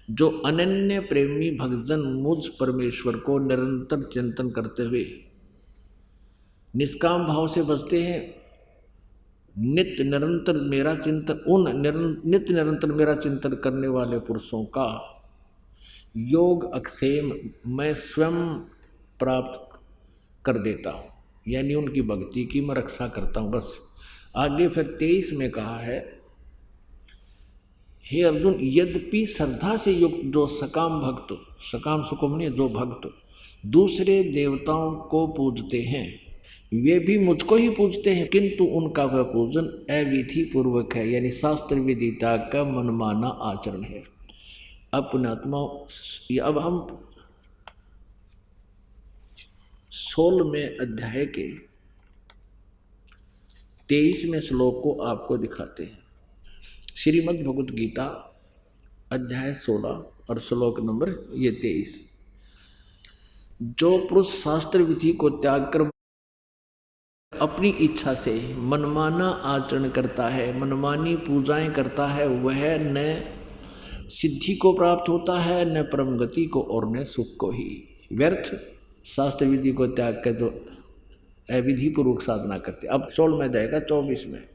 जो अनन्य प्रेमी भक्तजन मुझ परमेश्वर को निरंतर चिंतन करते हुए निष्काम भाव से बचते हैं, नित्य निरंतर मेरा चिंतन करने वाले पुरुषों का योग अक्षेम मैं स्वयं प्राप्त कर देता हूँ, यानी उनकी भक्ति की मैं रक्षा करता हूँ। बस आगे फिर 23 में कहा है हे अर्जुन, यद्यपि श्रद्धा से युक्त जो सकाम भक्त, सकाम सुकुम नहीं, जो भक्त दूसरे देवताओं को पूजते हैं वे भी मुझको ही पूजते हैं, किंतु उनका वह पूजन अविधि पूर्वक है, यानी शास्त्र विदिता का मनमाना आचरण है। अपनात्मा अब हम 16वें अध्याय के 23वें श्लोक को आपको दिखाते हैं। श्रीमद् भगवत गीता अध्याय 16 और श्लोक नंबर 23। जो पुरुष शास्त्र विधि को त्याग कर अपनी इच्छा से मनमाना आचरण करता है, मनमानी पूजाएं करता है, वह न सिद्धि को प्राप्त होता है, न परम गति को और न सुख को ही। व्यर्थ शास्त्र विधि को त्याग कर जो अविधि पूर्वक साधना करते। अब 16 में जाएगा 24 में,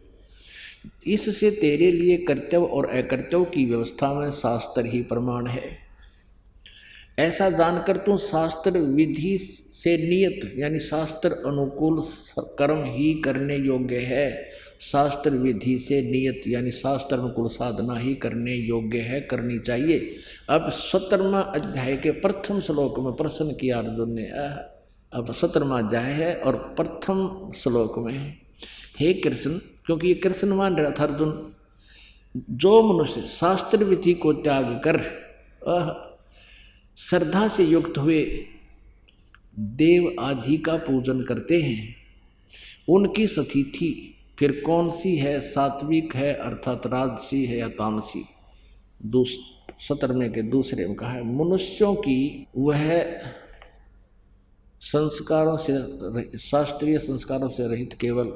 इससे तेरे लिए कर्तव्य और अकर्तव्य की व्यवस्था में शास्त्र ही प्रमाण है। ऐसा जानकर तू शास्त्र विधि से नियत यानी शास्त्र अनुकूल कर्म ही करने योग्य है, शास्त्र विधि से नियत यानी शास्त्र अनुकूल साधना ही करने योग्य है, करनी चाहिए। अब 17वां अध्याय के प्रथम श्लोक में प्रश्न किया अर्जुन ने। अब 17वां अध्याय है और प्रथम श्लोक में हे कृष्ण, क्योंकि ये कृष्ण मान रहा था अर्जुन, जो मनुष्य शास्त्र विधि को त्याग कर श्रद्धा से युक्त हुए देव आदि का पूजन करते हैं, उनकी स्थिति फिर कौन सी है? सात्विक है अर्थात राजसी है या तामसी? 17वें के दूसरे में कहा है मनुष्यों की वह संस्कारों से शास्त्रीय संस्कारों से रहित केवल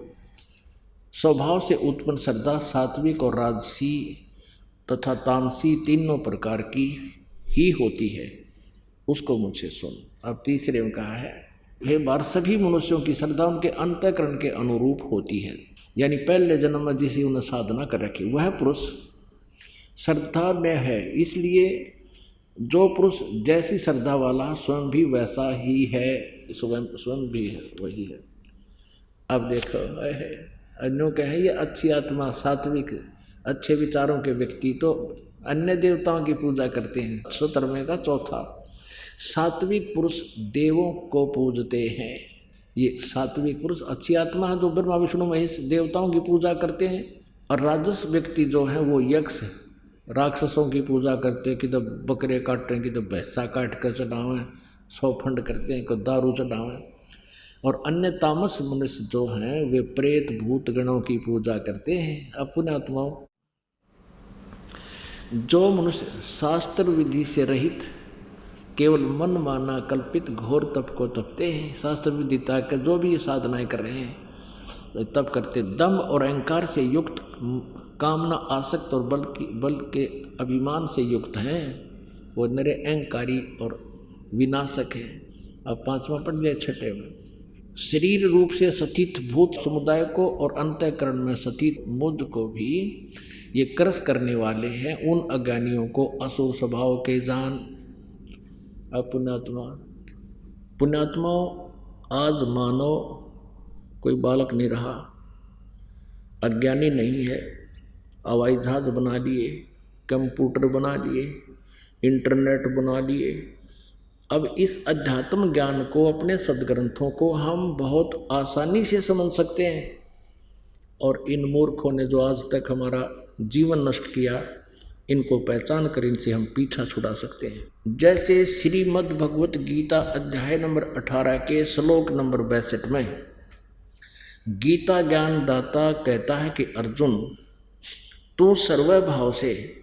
स्वभाव से उत्पन्न श्रद्धा सात्विक और राजसी तथा तामसी तीनों प्रकार की ही होती है, उसको मुझसे सुन। अब तीसरे में कहा है हे बार सभी मनुष्यों की श्रद्धा उनके अंतःकरण के अनुरूप होती है, यानी पहले जन्म में जिसे उन्हें साधना कर रखी वह पुरुष श्रद्धा में है, इसलिए जो पुरुष जैसी श्रद्धा वाला स्वयं भी वैसा ही है, स्वयं भी है वही है। अब देखो है अन्यों के है ये अच्छी आत्मा, सात्विक अच्छे विचारों के व्यक्ति तो अन्य देवताओं की पूजा करते हैं। 17वें का चौथा, सात्विक पुरुष देवों को पूजते हैं। ये सात्विक पुरुष अच्छी आत्मा है जो ब्रह्मा विष्णु महेश देवताओं की पूजा करते हैं। और राजस व्यक्ति जो है वो यक्ष राक्षसों की पूजा करते हैं, कि तो बकरे काट रहे हैं, कि तो भैंसा काट कर चढ़ावें, सौफंड करते हैं, कोई दारू चढ़ावें। और अन्य तामस मनुष्य जो हैं वे प्रेत भूत गणों की पूजा करते हैं। अपने आत्माओं, जो मनुष्य शास्त्र विधि से रहित केवल मन माना कल्पित घोर तप को तपते हैं, शास्त्र विधि तक जो भी ये साधनाएं कर रहे हैं तप करते, दम और अहंकार से युक्त, कामना आसक्त और बल के अभिमान से युक्त हैं, वो नरे अहंकारी और विनाशक है। अब 5वां पढ़ लिया 6ठे में, शरीर रूप से स्थित भूत समुदाय को और अंतःकरण में स्थित मुझ को भी ये क्रस करने वाले हैं। उन अज्ञानियों को असुर स्वभाव के जान। अब पुण्यात्माओं, आज मानो कोई बालक नहीं रहा, अज्ञानी नहीं है। हवाई जहाज बना लिए, कंप्यूटर बना लिए, इंटरनेट बना लिए। अब इस अध्यात्म ज्ञान को, अपने सदग्रंथों को हम बहुत आसानी से समझ सकते हैं। और इन मूर्खों ने जो आज तक हमारा जीवन नष्ट किया, इनको पहचान कर इनसे हम पीछा छुड़ा सकते हैं। जैसे श्रीमद् भगवत गीता अध्याय नंबर 18 के श्लोक नंबर 62 में गीता ज्ञान दाता कहता है कि अर्जुन, तू सर्वभाव से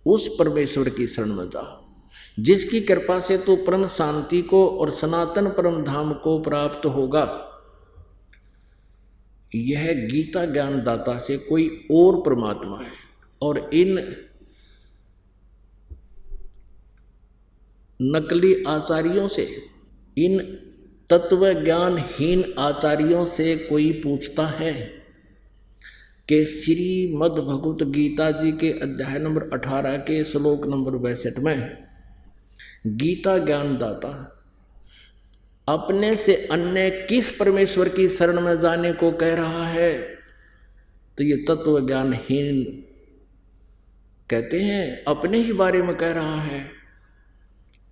उस परमेश्वर की शरण में जा जिसकी कृपा से तू परम शांति को और सनातन परम धाम को प्राप्त होगा। यह गीता ज्ञान दाता से कोई और परमात्मा है। और इन नकली आचार्यों से, इन तत्व ज्ञानहीन आचार्यों से कोई पूछता है कि श्रीमद् भगवत गीता जी के अध्याय नंबर 18 के श्लोक नंबर 62 में गीता ज्ञान दाता अपने से अन्य किस परमेश्वर की शरण में जाने को कह रहा है? तो ये तत्व ज्ञानहीन कहते हैं अपने ही बारे में कह रहा है,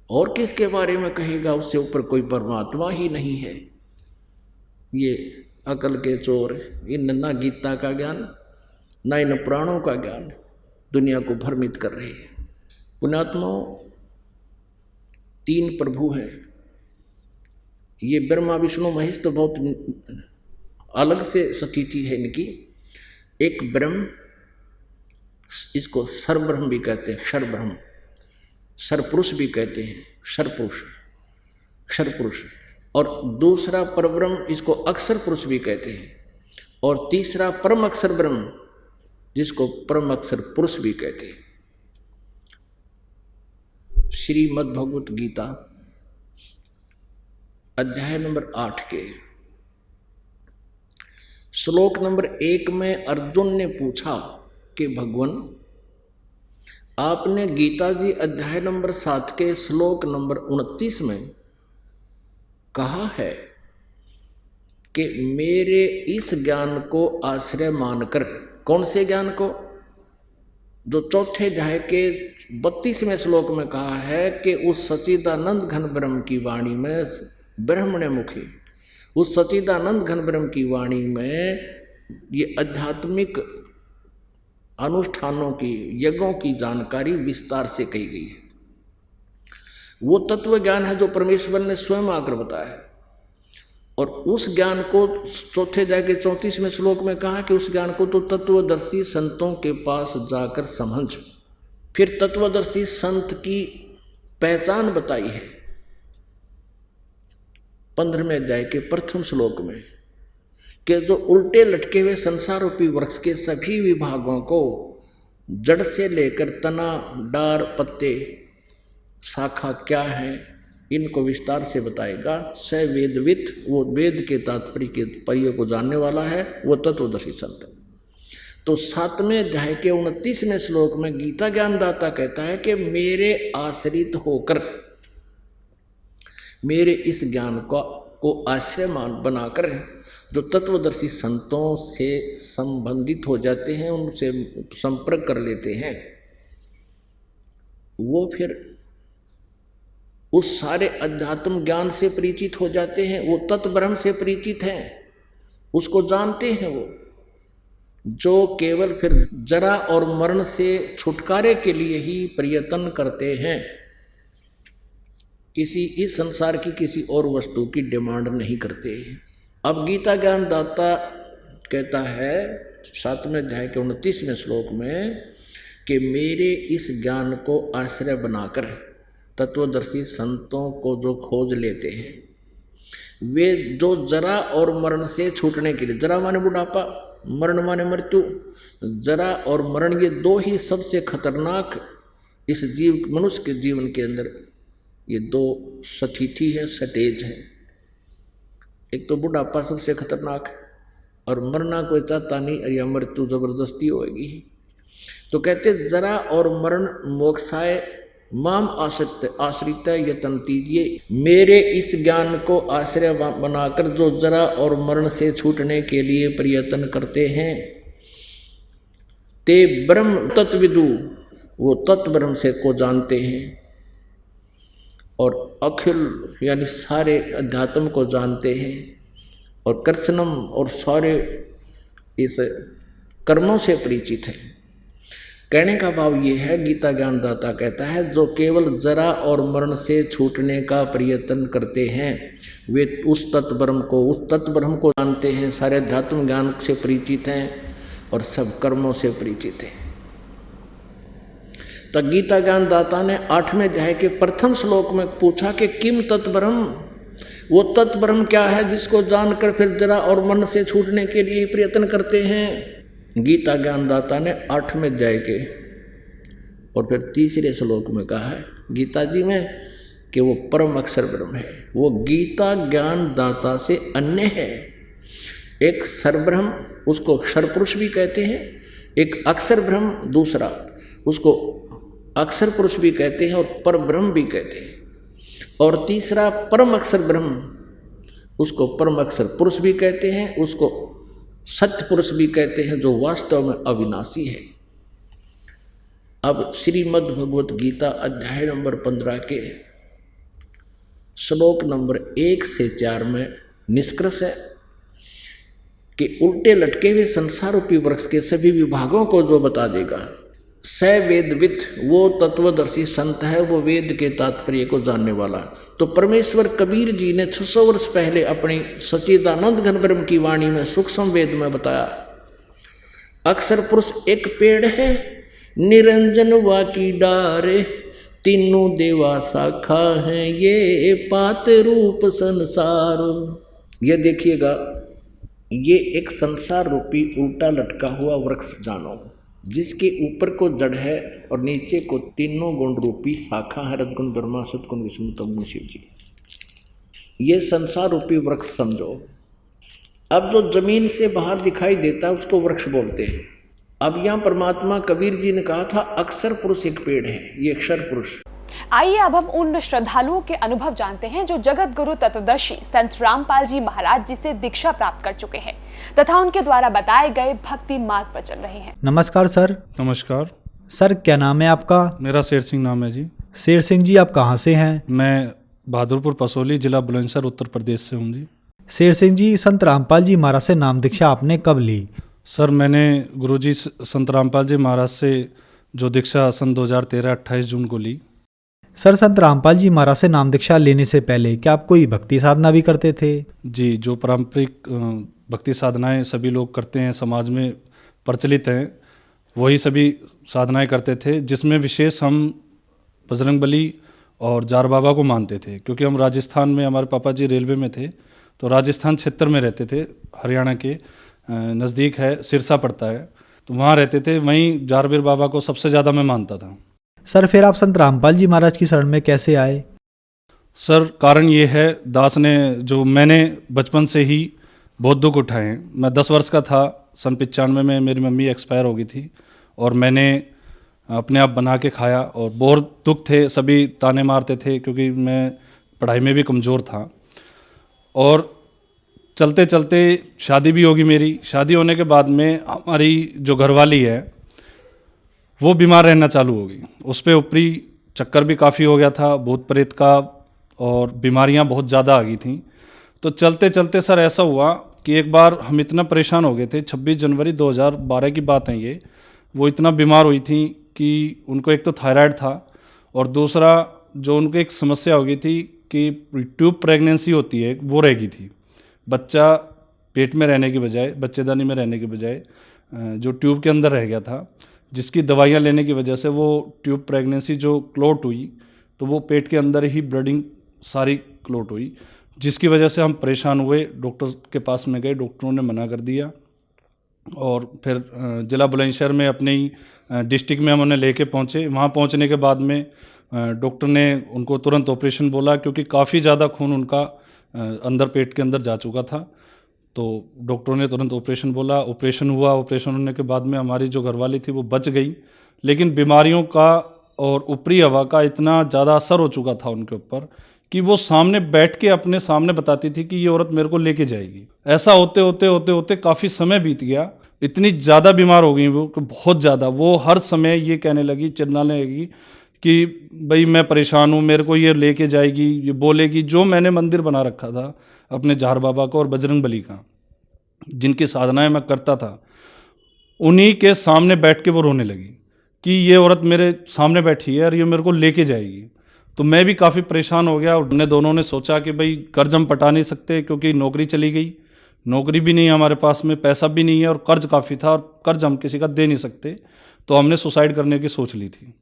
और किसके बारे में कहेगा? उससे ऊपर कोई परमात्मा ही नहीं है। ये अकल के चोर, इन ना गीता का ज्ञान ना इन प्राणों का ज्ञान दुनिया को भ्रमित कर रहे हैं। पुण्यात्माओं, 3 प्रभु हैं। ये ब्रह्मा विष्णु महेश तो बहुत अलग से स्थिति है इनकी। एक ब्रह्म, इसको सर्वब्रह्म भी कहते हैं, क्षरब्रह्म, सर्वपुरुष भी कहते हैं, क्षरपुरुष। और दूसरा परब्रह्म, इसको अक्षर पुरुष भी कहते हैं। और तीसरा परम अक्षर ब्रह्म, जिसको परम अक्षर पुरुष भी कहते हैं। श्रीमद् भगवत गीता अध्याय नंबर 8 के श्लोक नंबर 1 में अर्जुन ने पूछा कि भगवान, आपने गीता जी अध्याय नंबर 7 के श्लोक नंबर 29 में कहा है कि मेरे इस ज्ञान को आश्रय मानकर, कौन से ज्ञान को? जो चौथे अध्याय के 32वें श्लोक में कहा है कि उस सच्चिदानंद घन ब्रह्म की वाणी में, ब्रह्मण्य मुखी, उस सच्चिदानंद घन ब्रह्म की वाणी में ये आध्यात्मिक अनुष्ठानों की, यज्ञों की जानकारी विस्तार से कही गई है। वो तत्व ज्ञान है जो परमेश्वर ने स्वयं आकर बताया है। और उस ज्ञान को चौथे अध्याय के 34वें श्लोक में कहा कि उस ज्ञान को तो तत्वदर्शी संतों के पास जाकर समझ। फिर तत्वदर्शी संत की पहचान बताई है 15वें अध्याय के प्रथम श्लोक में, कि जो उल्टे लटके हुए संसार रूपी वृक्ष के सभी विभागों को जड़ से लेकर तना, डार, पत्ते, शाखा क्या है, इनको विस्तार से बताएगा। स वेदवित, वो वेद के तात्पर्य को जानने वाला है, वो तत्वदर्शी संत। तो 7वें अध्याय के 29वें श्लोक में गीता ज्ञानदाता कहता है कि मेरे आश्रित होकर, मेरे इस ज्ञान को आश्रय मान बनाकर जो तत्वदर्शी संतों से संबंधित हो जाते हैं, उनसे संपर्क कर लेते हैं, वो फिर उस सारे अध्यात्म ज्ञान से परिचित हो जाते हैं, वो तत्व ब्रह्म से परिचित हैं, उसको जानते हैं। वो जो केवल फिर जरा और मरण से छुटकारे के लिए ही प्रयत्न करते हैं, किसी इस संसार की किसी और वस्तु की डिमांड नहीं करते। अब गीता ज्ञानदाता कहता है 7वें अध्याय के 29वें श्लोक में कि मेरे इस ज्ञान को आश्रय बनाकर तत्वदर्शी संतों को जो खोज लेते हैं, वे जो जरा और मरण से छूटने के लिए, जरा माने बुढ़ापा, मरण माने मृत्यु, जरा और मरण ये दो ही सबसे खतरनाक इस मनुष्य के जीवन के अंदर ये दो सतिथि है, स्टेज है। एक तो बुढ़ापा सबसे खतरनाक है, और मरना कोई चाहता नहीं, और यह मृत्यु जबरदस्ती होगी। तो कहते जरा और मरण मोक्षाय माम आश्रित यतन कीजिए, मेरे इस ज्ञान को आश्रय बनाकर जो जरा और मरण से छूटने के लिए प्रयत्न करते हैं, ते ब्रह्म तत्विदु, वो तत्व ब्रह्म से को जानते हैं, और अखिल यानी सारे अध्यात्म को जानते हैं, और कृष्णम और सारे इस कर्मों से परिचित हैं। कहने का भाव ये है, गीता ज्ञानदाता कहता है जो केवल जरा और मरण से छूटने का प्रयत्न करते हैं, वे उस तत्व ब्रह्म को जानते हैं, सारे अध्यात्म ज्ञान से परिचित हैं, और सब कर्मों से परिचित हैं। तो गीता ज्ञानदाता ने 8वें अध्याय के प्रथम श्लोक में पूछा कि किम तत्व ब्रह्म, वो तत्व ब्रह्म क्या है जिसको जानकर फिर जरा और मरण से छूटने के लिए प्रयत्न करते हैं। गीता ज्ञानदाता ने 8वें अध्याय के और फिर तीसरे श्लोक में कहा है गीता जी में कि वो परम अक्षर ब्रह्म है। वो गीता ज्ञानदाता से अन्य है। एक सरब्रह्म, उसको अक्षर पुरुष भी कहते हैं, एक अक्षर ब्रह्म दूसरा, उसको अक्षर पुरुष भी कहते हैं और पर ब्रह्म भी कहते हैं, और तीसरा परम अक्षर ब्रह्म, उसको परम अक्षर पुरुष भी कहते हैं, उसको सत्य पुरुष भी कहते हैं, जो वास्तव में अविनाशी है। अब श्रीमद् भगवत गीता अध्याय नंबर 15 के श्लोक नंबर 1 से 4 में निष्कर्ष है कि उल्टे लटके हुए संसार रूपी वृक्ष के सभी विभागों को जो बता देगा, स वेदविद, वो तत्वदर्शी संत है, वो वेद के तात्पर्य को जानने वाला। तो परमेश्वर कबीर जी ने 600 वर्ष पहले अपनी सच्चिदानंद घन ब्रह्म की वाणी में सूक्ष्म वेद में बताया, अक्षर पुरुष एक पेड़ है, निरंजन वा की डारे, तीनों देवा शाखा है, ये पात रूप संसार। ये देखिएगा, ये एक संसार रूपी उल्टा लटका हुआ वृक्ष जानो, जिसके ऊपर को जड़ है और नीचे को तीनों गुण रूपी शाखा है, रजगुण ब्रह्मा, सतगुण विष्णु, तमगुण शिव जी। ये संसार रूपी वृक्ष समझो। अब जो जमीन से बाहर दिखाई देता है उसको वृक्ष बोलते हैं। अब यहाँ परमात्मा कबीर जी ने कहा था अक्षर पुरुष एक पेड़ है, ये अक्षर पुरुष। आइए अब हम उन श्रद्धालुओं के अनुभव जानते हैं जो जगत गुरु तत्वदर्शी संत रामपाल जी महाराज जी से दीक्षा प्राप्त कर चुके हैं तथा उनके द्वारा बताए गए भक्ति मार्ग पर चल रहे हैं। नमस्कार सर। नमस्कार सर, क्या नाम है आपका? मेरा शेर सिंह नाम है जी। शेर सिंह जी, आप कहाँ से हैं? मैं बहादुरपुर पसोली, जिला बुलंदशहर, उत्तर प्रदेश से हूँ जी। शेर सिंह जी, संत रामपाल जी महाराज से नाम दीक्षा आपने कब ली? सर, मैंने गुरुजी संत रामपाल जी महाराज से जो दीक्षा सन 2013 28 जून को ली। सर, संत रामपाल जी महाराज से नाम दीक्षा लेने से पहले क्या आप कोई भक्ति साधना भी करते थे? जी, जो पारंपरिक भक्ति साधनाएं सभी लोग करते हैं, समाज में प्रचलित हैं, वही सभी साधनाएं करते थे, जिसमें विशेष हम बजरंगबली और जार बाबा को मानते थे, क्योंकि हम राजस्थान में, हमारे पापा जी रेलवे में थे, तो राजस्थान क्षेत्र में रहते थे, हरियाणा के नज़दीक है, सिरसा पड़ता है, तो वहाँ रहते थे। वहीं जारबीर बाबा को सबसे ज़्यादा मैं मानता था। सर, फिर आप संत रामपाल जी महाराज की शरण में कैसे आए? सर, कारण ये है, दास ने, जो मैंने बचपन से ही बहुत दुख उठाए हैं। मैं 10 वर्ष का था, सन 95 में मेरी मम्मी एक्सपायर हो गई थी और मैंने अपने आप बना के खाया और बहुत दुख थे, सभी ताने मारते थे क्योंकि मैं पढ़ाई में भी कमज़ोर था। और चलते चलते शादी भी होगी मेरी। शादी होने के बाद में हमारी जो घरवाली है वो बीमार रहना चालू हो गई। उस पर ऊपरी चक्कर भी काफ़ी हो गया था, भूत प्रेत का, और बीमारियां बहुत ज़्यादा आ गई थी। तो चलते चलते सर ऐसा हुआ कि एक बार हम इतना परेशान हो गए थे, 26 जनवरी 2012 की बात है ये। वो इतना बीमार हुई थी कि उनको एक तो थायराइड था और दूसरा जो उनको एक समस्या हो गई थी कि ट्यूब प्रेगनेंसी होती है वो रह गई थी। बच्चा पेट में रहने की बजाय, बच्चेदानी में रहने की बजाय जो ट्यूब के अंदर रह गया था, जिसकी दवाइयाँ लेने की वजह से वो ट्यूब प्रेगनेंसी जो क्लोट हुई तो वो पेट के अंदर ही ब्लडिंग सारी क्लोट हुई, जिसकी वजह से हम परेशान हुए। डॉक्टर के पास में गए, डॉक्टरों ने मना कर दिया और फिर जिला बुलंदशहर में अपने ही डिस्ट्रिक्ट में हम उन्हें लेके पहुँचे। वहाँ पहुँचने के बाद में डॉक्टर ने उनको तुरंत ऑपरेशन बोला क्योंकि काफ़ी ज़्यादा खून उनका अंदर पेट के अंदर जा चुका था। तो डॉक्टरों ने तुरंत ऑपरेशन बोला, ऑपरेशन हुआ। ऑपरेशन होने के बाद में हमारी जो घरवाली थी वो बच गई, लेकिन बीमारियों का और ऊपरी हवा का इतना ज़्यादा असर हो चुका था उनके ऊपर कि वो सामने बैठ के अपने सामने बताती थी कि ये औरत मेरे को लेके जाएगी। ऐसा होते होते होते होते काफ़ी समय बीत गया। इतनी ज़्यादा बीमार हो गई वो कि बहुत ज़्यादा, वो हर समय ये कहने लगी, चिल्लाने लगी कि भाई मैं परेशान हूँ, मेरे को ये लेके जाएगी, ये बोलेगी। जो मैंने मंदिर बना रखा था अपने जहर बाबा का और बजरंग बली का, जिनकी साधनाएं मैं करता था, उन्हीं के सामने बैठ के वो रोने लगी कि ये औरत मेरे सामने बैठी है और ये मेरे को लेके जाएगी। तो मैं भी काफ़ी परेशान हो गया और हमने दोनों ने सोचा कि भाई कर्ज हम पटा नहीं सकते क्योंकि नौकरी चली गई, नौकरी भी नहीं है हमारे पास में, पैसा भी नहीं है और कर्ज काफ़ी था और कर्ज हम किसी का दे नहीं सकते। तो हमने सुसाइड करने की सोच ली थी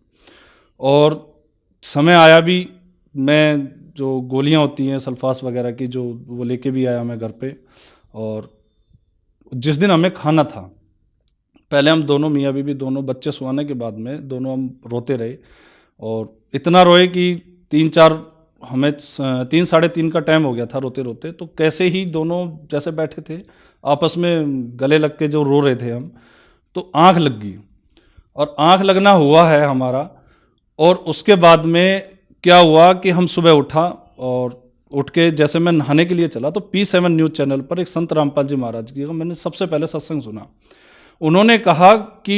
और समय आया भी। मैं जो गोलियां होती हैं सल्फास वगैरह की, जो वो लेके भी आया मैं घर पे। और जिस दिन हमें खाना था, पहले हम दोनों मियाँ बीवी दोनों, बच्चे सुआने के बाद में दोनों हम रोते रहे और इतना रोए कि 3-4 हमें 3 साढ़े 3 का टाइम हो गया था रोते रोते। तो कैसे ही दोनों जैसे बैठे थे आपस में गले लग के जो रो रहे थे हम, तो आँख लग गई और आँख लगना हुआ है हमारा। और उसके बाद में क्या हुआ कि हम सुबह उठा और उठ के जैसे मैं नहाने के लिए चला तो P7 न्यूज़ चैनल पर एक संत रामपाल जी महाराज की का मैंने सबसे पहले सत्संग सुना। उन्होंने कहा कि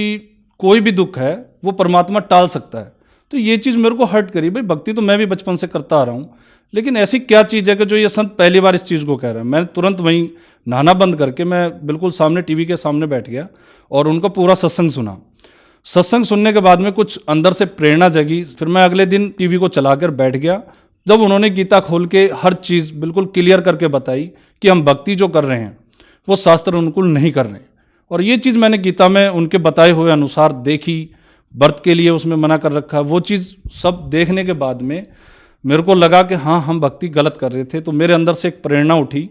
कोई भी दुख है वो परमात्मा टाल सकता है। तो ये चीज़ मेरे को हर्ट करी। भाई भक्ति तो मैं भी बचपन से करता आ रहा हूँ, लेकिन ऐसी क्या चीज़ है कि जो ये संत पहली बार इस चीज़ को कह रहे हैं। मैं तुरंत वहीं नहाना बंद करके मैं बिल्कुल सामने टीवी के सामने बैठ गया और उनका पूरा सत्संग सुना। सत्संग सुनने के बाद में कुछ अंदर से प्रेरणा जगी। फिर मैं अगले दिन टीवी को चलाकर बैठ गया। जब उन्होंने गीता खोल के हर चीज़ बिल्कुल क्लियर करके बताई कि हम भक्ति जो कर रहे हैं वो शास्त्र अनुकूल नहीं कर रहे, और ये चीज़ मैंने गीता में उनके बताए हुए अनुसार देखी। व्रत के लिए उसमें मना कर रखा है, वो चीज़ सब देखने के बाद में मेरे को लगा कि हाँ, हम भक्ति गलत कर रहे थे। तो मेरे अंदर से एक प्रेरणा उठी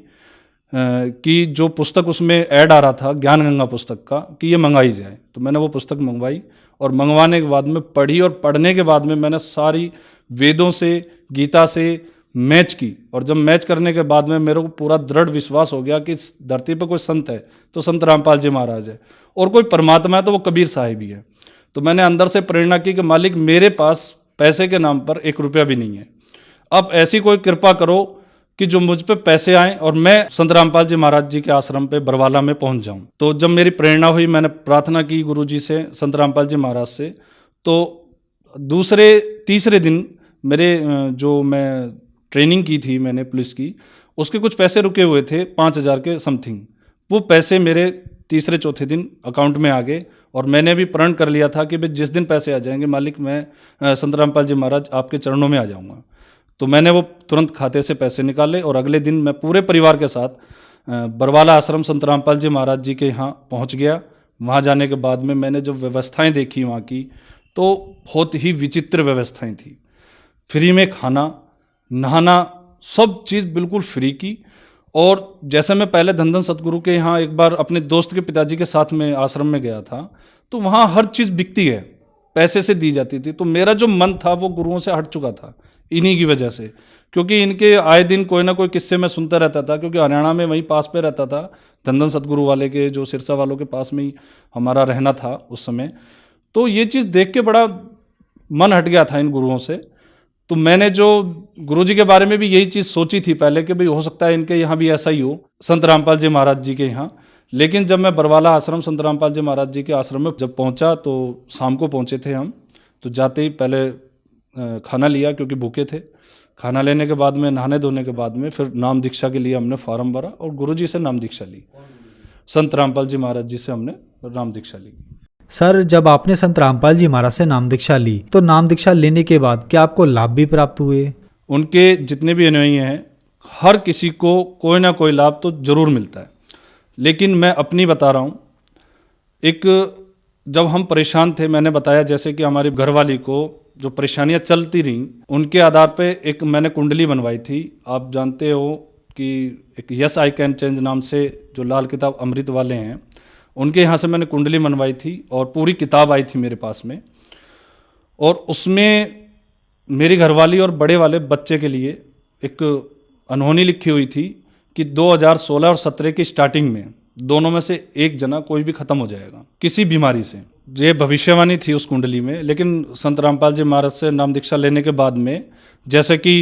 कि जो पुस्तक उसमें ऐड आ रहा था ज्ञान गंगा पुस्तक का, कि ये मंगाई जाए। तो मैंने वो पुस्तक मंगवाई और मंगवाने के बाद में पढ़ी और पढ़ने के बाद में मैंने सारी वेदों से, गीता से मैच की। और जब मैच करने के बाद में मेरे को पूरा दृढ़ विश्वास हो गया कि इस धरती पर कोई संत है तो संत रामपाल जी महाराज है, और कोई परमात्मा है तो वो कबीर साहिब ही है। तो मैंने अंदर से प्रेरणा की कि मालिक मेरे पास पैसे के नाम पर 1 रुपया भी नहीं है, अब ऐसी कोई कृपा करो कि जो मुझ पे पैसे आएँ और मैं संत रामपाल जी महाराज जी के आश्रम पे बरवाला में पहुंच जाऊं। तो जब मेरी प्रेरणा हुई, मैंने प्रार्थना की गुरु जी से, संत रामपाल जी महाराज से। तो दूसरे तीसरे दिन मेरे जो मैं ट्रेनिंग की थी मैंने पुलिस की, उसके कुछ पैसे रुके हुए थे 5,000 के समथिंग। वो पैसे मेरे तीसरे चौथे दिन अकाउंट में आ गए और मैंने भी प्रण कर लिया था कि भाई जिस दिन पैसे आ जाएंगे मालिक मैं संत रामपाल जी महाराज आपके चरणों में आ जाऊंगा। तो मैंने वो तुरंत खाते से पैसे निकाले और अगले दिन मैं पूरे परिवार के साथ बरवाला आश्रम संत रामपाल जी महाराज जी के यहाँ पहुँच गया। वहाँ जाने के बाद में मैंने जब व्यवस्थाएं देखी वहाँ की, तो बहुत ही विचित्र व्यवस्थाएं थी। फ्री में खाना, नहाना, सब चीज़ बिल्कुल फ्री की। और जैसे मैं पहले धन सतगुरु के यहाँ एक बार अपने दोस्त के पिताजी के साथ में आश्रम में गया था, तो वहाँ हर चीज़ बिकती है, पैसे से दी जाती थी। तो मेरा जो मन था वो गुरुओं से हट चुका था इन्हीं की वजह से, क्योंकि इनके आए दिन कोई ना कोई किस्से में सुनता रहता था, क्योंकि हरियाणा में वहीं पास पे रहता था, धंधन सतगुरु वाले के जो सिरसा वालों के पास में ही हमारा रहना था उस समय। तो ये चीज़ देख के बड़ा मन हट गया था इन गुरुओं से। तो मैंने जो गुरुजी के बारे में भी यही चीज़ सोची थी पहले कि भाई हो सकता है इनके यहाँ भी ऐसा ही हो, संत रामपाल जी महाराज जी के यहाँ। लेकिन जब मैं बरवाला आश्रम संत रामपाल जी महाराज जी के आश्रम में जब पहुँचा, तो शाम को पहुँचे थे हम, तो जाते ही पहले खाना लिया क्योंकि भूखे थे। खाना लेने के बाद में, नहाने धोने के बाद में फिर नाम दीक्षा के लिए हमने फॉर्म भरा और गुरुजी से नाम दीक्षा ली। संत रामपाल जी महाराज जी से हमने नाम दीक्षा ली। सर, जब आपने संत रामपाल जी महाराज से नाम दीक्षा ली तो नाम दीक्षा लेने के बाद क्या आपको लाभ भी प्राप्त हुए? उनके जितने भी अनुयायी हैं, हर किसी को कोई ना कोई लाभ तो जरूर मिलता है। लेकिन मैं अपनी बता रहा हूँ। एक जब हम परेशान थे, मैंने बताया जैसे कि हमारी घरवाली को जो परेशानियां चलती रहीं, उनके आधार पे एक मैंने कुंडली बनवाई थी। आप जानते हो कि एक यस आई कैन चेंज नाम से जो लाल किताब अमृत वाले हैं, उनके यहाँ से मैंने कुंडली बनवाई थी और पूरी किताब आई थी मेरे पास में। और उसमें मेरी घरवाली और बड़े वाले बच्चे के लिए एक अनहोनी लिखी हुई थी कि 2016 और 17 की स्टार्टिंग में दोनों में से एक जना कोई भी खत्म हो जाएगा किसी बीमारी से। ये भविष्यवाणी थी उस कुंडली में। लेकिन संत रामपाल जी महाराज से नाम दीक्षा लेने के बाद में जैसे कि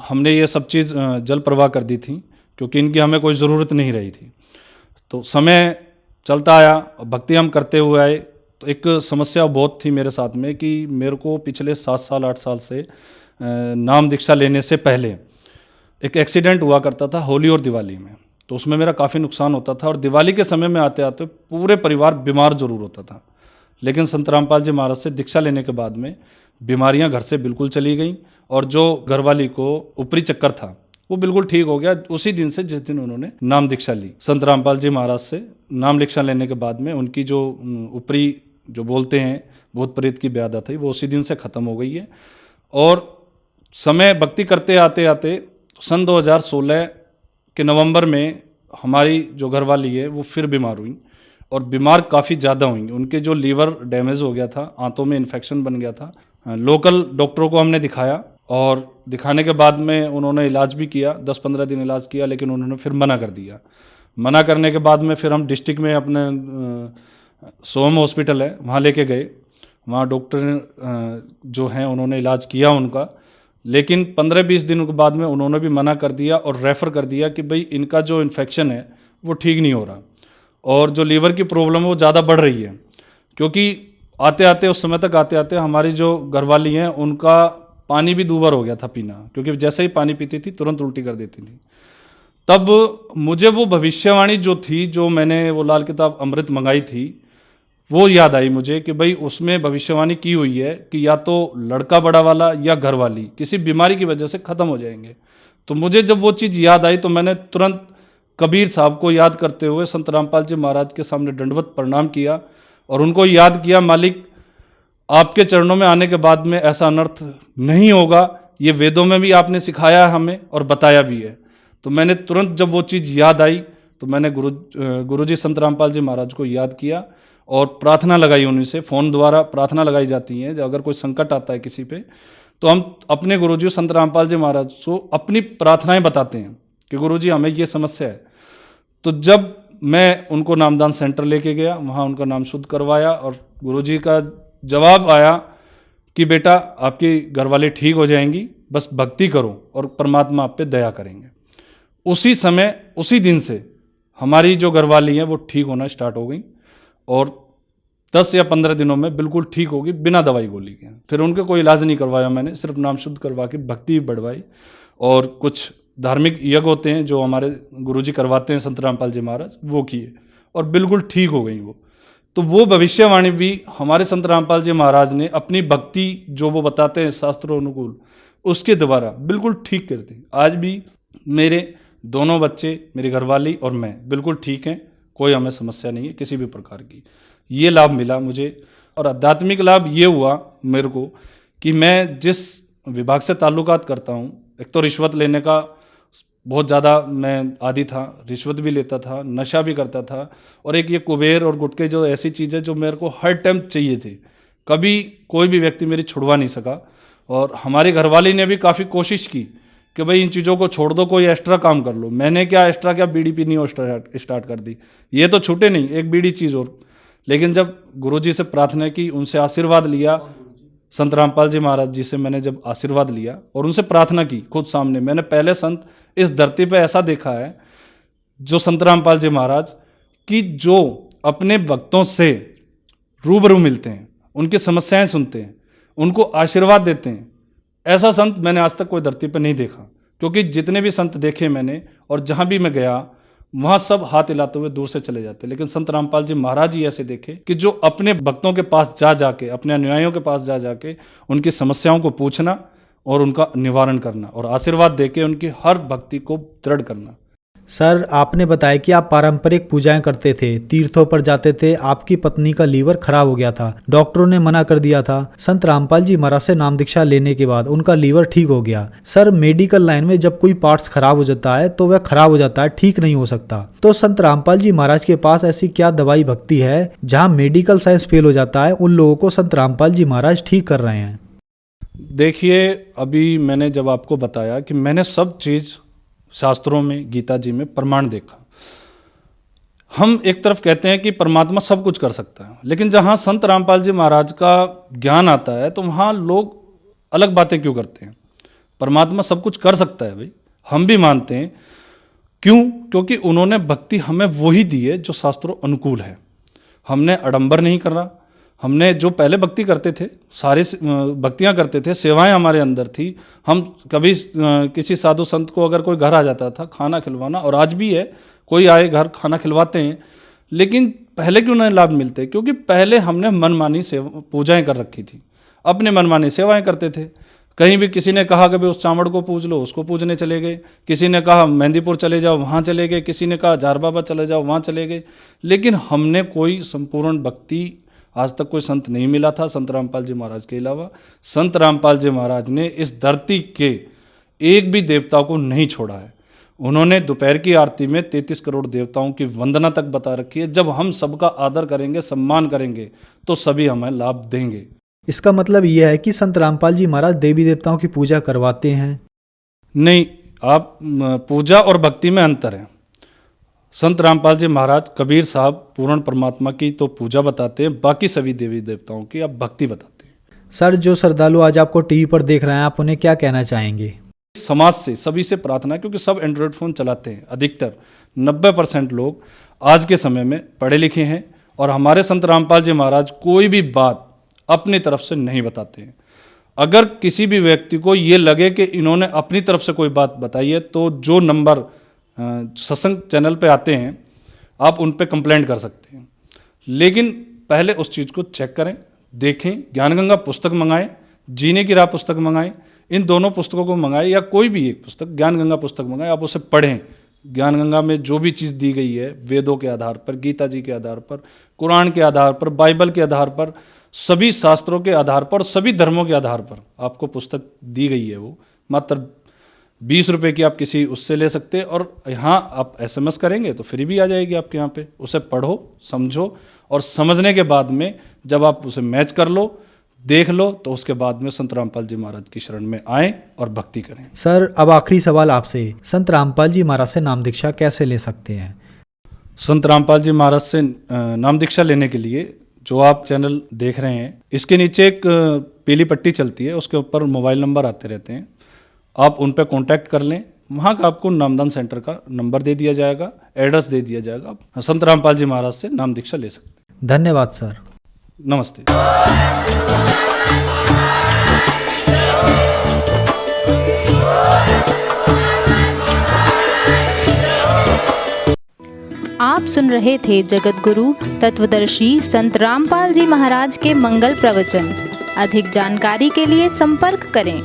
हमने ये सब चीज़ जल प्रवाह कर दी थी, क्योंकि इनकी हमें कोई ज़रूरत नहीं रही थी। तो समय चलता आया, भक्ति हम करते हुए आए। तो एक समस्या बहुत थी मेरे साथ में कि मेरे को पिछले 7 साल 8 साल से नाम दीक्षा लेने से पहले एक एक्सीडेंट हुआ करता था होली और दिवाली में। तो उसमें मेरा काफ़ी नुकसान होता था और दिवाली के समय में आते आते पूरे परिवार बीमार जरूर होता था। लेकिन संत रामपाल जी महाराज से दीक्षा लेने के बाद में बीमारियां घर से बिल्कुल चली गईं और जो घरवाली को ऊपरी चक्कर था वो बिल्कुल ठीक हो गया उसी दिन से, जिस दिन उन्होंने नाम दीक्षा ली। संत रामपाल जी महाराज से नाम दीक्षा लेने के बाद में उनकी जो ऊपरी जो बोलते हैं भूत प्रेत की व्याधा थी वो उसी दिन से ख़त्म हो गई है। और समय भक्ति करते आते आते सन 2016 के नवंबर में हमारी जो घरवाली है वो फिर बीमार हुई और बीमार काफ़ी ज़्यादा हुई। उनके जो लीवर डैमेज हो गया था, आंतों में इन्फेक्शन बन गया था। लोकल डॉक्टरों को हमने दिखाया और दिखाने के बाद में उन्होंने इलाज भी किया, 10-15 दिन इलाज किया, लेकिन उन्होंने फिर मना कर दिया। मना करने के बाद में फिर हम डिस्ट्रिक्ट में अपने सोम हॉस्पिटल है वहाँ लेके गए। वहाँ डॉक्टर जो हैं उन्होंने इलाज किया उनका, लेकिन 15-20 दिन के बाद में उन्होंने भी मना कर दिया और रेफ़र कर दिया कि भाई इनका जो इन्फेक्शन है वो ठीक नहीं हो रहा और जो लीवर की प्रॉब्लम है वो ज़्यादा बढ़ रही है। क्योंकि आते आते उस समय तक आते आते हमारी जो घरवाली हैं उनका पानी भी दूभर हो गया था पीना, क्योंकि जैसे ही पानी पीती थी तुरंत उल्टी कर देती थी। तब मुझे वो भविष्यवाणी जो थी, जो मैंने वो लाल किताब अमृत मंगाई थी, वो याद आई मुझे कि भाई उसमें भविष्यवाणी की हुई है कि या तो लड़का बड़ा वाला या घरवाली किसी बीमारी की वजह से ख़त्म हो जाएंगे। तो मुझे जब वो चीज़ याद आई तो मैंने तुरंत कबीर साहब को याद करते हुए संत रामपाल जी महाराज के सामने दंडवत प्रणाम किया और उनको याद किया, मालिक आपके चरणों में आने के बाद में ऐसा अनर्थ नहीं होगा, ये वेदों में भी आपने सिखाया है हमें और बताया भी है। तो मैंने तुरंत जब वो चीज़ याद आई तो मैंने गुरुजी संत रामपाल जी महाराज को याद किया और प्रार्थना लगाई उन्हीं से। फ़ोन द्वारा प्रार्थना लगाई जाती है, अगर कोई संकट आता है किसी पे तो हम अपने गुरुजी संत रामपाल जी महाराज को अपनी प्रार्थनाएं बताते हैं कि गुरुजी हमें ये समस्या है। तो जब मैं उनको नामदान सेंटर लेके गया, वहाँ उनका नाम शुद्ध करवाया और गुरुजी का जवाब आया कि बेटा आपकी घरवाली ठीक हो जाएंगी, बस भक्ति करो और परमात्मा आप पे दया करेंगे। उसी समय उसी दिन से हमारी जो घरवाली है वो ठीक होना स्टार्ट हो गई और 10 या 15 दिनों में बिल्कुल ठीक होगी बिना दवाई गोली के। फिर उनके कोई इलाज नहीं करवाया मैंने, सिर्फ नाम शुद्ध करवा के भक्ति बढ़वाई और कुछ धार्मिक यज्ञ होते हैं जो हमारे गुरुजी करवाते हैं संत रामपाल जी महाराज, वो किए और बिल्कुल ठीक हो गई वो। तो वो भविष्यवाणी भी हमारे संत रामपाल जी महाराज ने अपनी भक्ति जो वो बताते हैं शास्त्रों अनुकूल, उसके द्वारा बिल्कुल ठीक करते हैं। आज भी मेरे दोनों बच्चे, मेरी घरवाली और मैं बिल्कुल ठीक हैं, कोई हमें समस्या नहीं है किसी भी प्रकार की। ये लाभ मिला मुझे। और आध्यात्मिक लाभ ये हुआ मेरे को कि मैं जिस विभाग से ताल्लुकात करता हूँ, एक तो रिश्वत लेने का बहुत ज़्यादा मैं आदी था, रिश्वत भी लेता था, नशा भी करता था, और एक ये कुबेर और गुटके जो ऐसी चीज़ें जो मेरे को हर टाइम चाहिए थी, कभी कोई भी व्यक्ति मेरी छुड़वा नहीं सका। और हमारी घरवाली ने भी काफ़ी कोशिश की कि भाई इन चीज़ों को छोड़ दो, कोई एक्स्ट्रा काम कर लो। मैंने क्या एक्स्ट्रा क्या बीड़ी पीनी और स्टार्ट कर दी, ये तो छूटे नहीं एक बीड़ी चीज़ और। लेकिन जब गुरुजी से प्रार्थना की, उनसे आशीर्वाद लिया, संत रामपाल जी महाराज जी से मैंने जब आशीर्वाद लिया और उनसे प्रार्थना की खुद सामने, मैंने पहले संत इस धरती पे ऐसा देखा है जो संत रामपाल जी महाराज कि जो अपने भक्तों से रूबरू मिलते हैं, उनकी समस्याएं सुनते हैं, उनको आशीर्वाद देते हैं। ऐसा संत मैंने आज तक कोई धरती पर नहीं देखा, क्योंकि जितने भी संत देखे मैंने और जहाँ भी मैं गया वहाँ सब हाथ हिलाते हुए दूर से चले जाते, लेकिन संत रामपाल जी महाराज ही ऐसे देखे कि जो अपने भक्तों के पास जा जाके, अपने अनुयायियों के पास जा जाके उनकी समस्याओं को पूछना और उनका निवारण करना और आशीर्वाद देके उनकी हर भक्ति को दृढ़ करना। सर, आपने बताया कि आप पारंपरिक पूजाएं करते थे, तीर्थों पर जाते थे, आपकी पत्नी का लीवर खराब हो गया था, डॉक्टरों ने मना कर दिया था। संत रामपाल जी महाराज से नाम दीक्षा लेने के बाद उनका लीवर ठीक हो गया। सर, मेडिकल लाइन में जब कोई पार्ट्स खराब हो जाता है तो वह खराब हो जाता है, ठीक नहीं हो सकता। तो संत रामपाल जी महाराज के पास ऐसी क्या दवाई भक्ति है जहाँ मेडिकल साइंस फेल हो जाता है, उन लोगों को संत रामपाल जी महाराज ठीक कर रहे हैं? देखिए, अभी मैंने जब आपको बताया कि मैंने सब चीज़ शास्त्रों में, गीता जी में प्रमाण देखा। हम एक तरफ कहते हैं कि परमात्मा सब कुछ कर सकता है, लेकिन जहाँ संत रामपाल जी महाराज का ज्ञान आता है तो वहाँ लोग अलग बातें क्यों करते हैं? परमात्मा सब कुछ कर सकता है भाई, हम भी मानते हैं। क्यों? क्योंकि उन्होंने भक्ति हमें वही दी है जो शास्त्रों अनुकूल है। हमने आडंबर नहीं कर रहा, हमने जो पहले भक्ति करते थे, सारी भक्तियां करते थे, सेवाएं हमारे अंदर थी। हम कभी किसी साधु संत को अगर कोई घर आ जाता था, खाना खिलवाना, और आज भी है, कोई आए घर खाना खिलवाते हैं। लेकिन पहले क्यों नहीं लाभ मिलते? क्योंकि पहले हमने मनमानी पूजाएं कर रखी थी, अपने मनमानी सेवाएं करते थे। कहीं भी किसी ने कहा कि भाई उस चामड़ को पूज लो, उसको पूजने चले गए। किसी ने कहा मेहंदीपुर चले जाओ, वहाँ चले गए। किसी ने कहा जार बाबा चले जाओ, वहाँ चले गए। लेकिन हमने कोई संपूर्ण भक्ति आज तक कोई संत नहीं मिला था संत रामपाल जी महाराज के अलावा। संत रामपाल जी महाराज ने इस धरती के एक भी देवता को नहीं छोड़ा है। उन्होंने दोपहर की आरती में 33 करोड़ देवताओं की वंदना तक बता रखी है। जब हम सबका आदर करेंगे, सम्मान करेंगे, तो सभी हमें लाभ देंगे। इसका मतलब यह है कि संत रामपाल जी महाराज देवी देवताओं की पूजा करवाते हैं? नहीं, आप पूजा और भक्ति में अंतर है। संत रामपाल जी महाराज, कबीर साहब पूर्ण परमात्मा की तो पूजा बताते हैं, बाकी सभी देवी देवताओं की आप भक्ति बताते हैं। सर, जो श्रद्धालु आज आपको टीवी पर देख रहे हैं, आप उन्हें क्या कहना चाहेंगे? समाज से, सभी से प्रार्थना है, क्योंकि सब एंड्रॉयड फ़ोन चलाते हैं। अधिकतर 90% लोग आज के समय में पढ़े लिखे हैं, और हमारे संत रामपाल जी महाराज कोई भी बात अपनी तरफ से नहीं बताते हैं। अगर किसी भी व्यक्ति को ये लगे कि इन्होंने अपनी तरफ से कोई बात बताई है, तो जो नंबर सत्संग चैनल पे आते हैं, आप उन पे कंप्लेंट कर सकते हैं। लेकिन पहले उस चीज़ को चेक करें, देखें। ज्ञानगंगा पुस्तक मंगाएं, जीने की राह पुस्तक मंगाएं, इन दोनों पुस्तकों को मंगाएं, या कोई भी एक पुस्तक, ज्ञानगंगा पुस्तक मंगाएं, आप उसे पढ़ें। ज्ञानगंगा में जो भी चीज़ दी गई है, वेदों के आधार पर, गीता जी के आधार पर, कुरान के आधार पर, बाइबल के आधार पर, सभी शास्त्रों के आधार पर, सभी धर्मों के आधार पर आपको पुस्तक दी गई है। वो मात्र 20 रुपये की आप किसी उससे ले सकते हैं, और यहाँ आप SMS करेंगे तो फ्री भी आ जाएगी आपके यहाँ पे। उसे पढ़ो, समझो, और समझने के बाद में जब आप उसे मैच कर लो, देख लो, तो उसके बाद में संत रामपाल जी महाराज की शरण में आएँ और भक्ति करें। सर, अब आखिरी सवाल आपसे, संत रामपाल जी महाराज से नाम दीक्षा कैसे ले सकते हैं? संत रामपाल जी महाराज से नाम दीक्षा लेने के लिए जो आप चैनल देख रहे हैं, इसके नीचे एक पीली पट्टी चलती है, उसके ऊपर मोबाइल नंबर आते रहते हैं। आप उन पर कांटेक्ट कर लें, वहाँ का आपको नामदान सेंटर का नंबर दे दिया जाएगा, एड्रेस दे दिया जाएगा। आप संत रामपाल जी महाराज से नाम दीक्षा ले सकते हैं। धन्यवाद सर। नमस्ते। आप सुन रहे थे जगत गुरु तत्वदर्शी संत रामपाल जी महाराज के मंगल प्रवचन। अधिक जानकारी के लिए संपर्क करें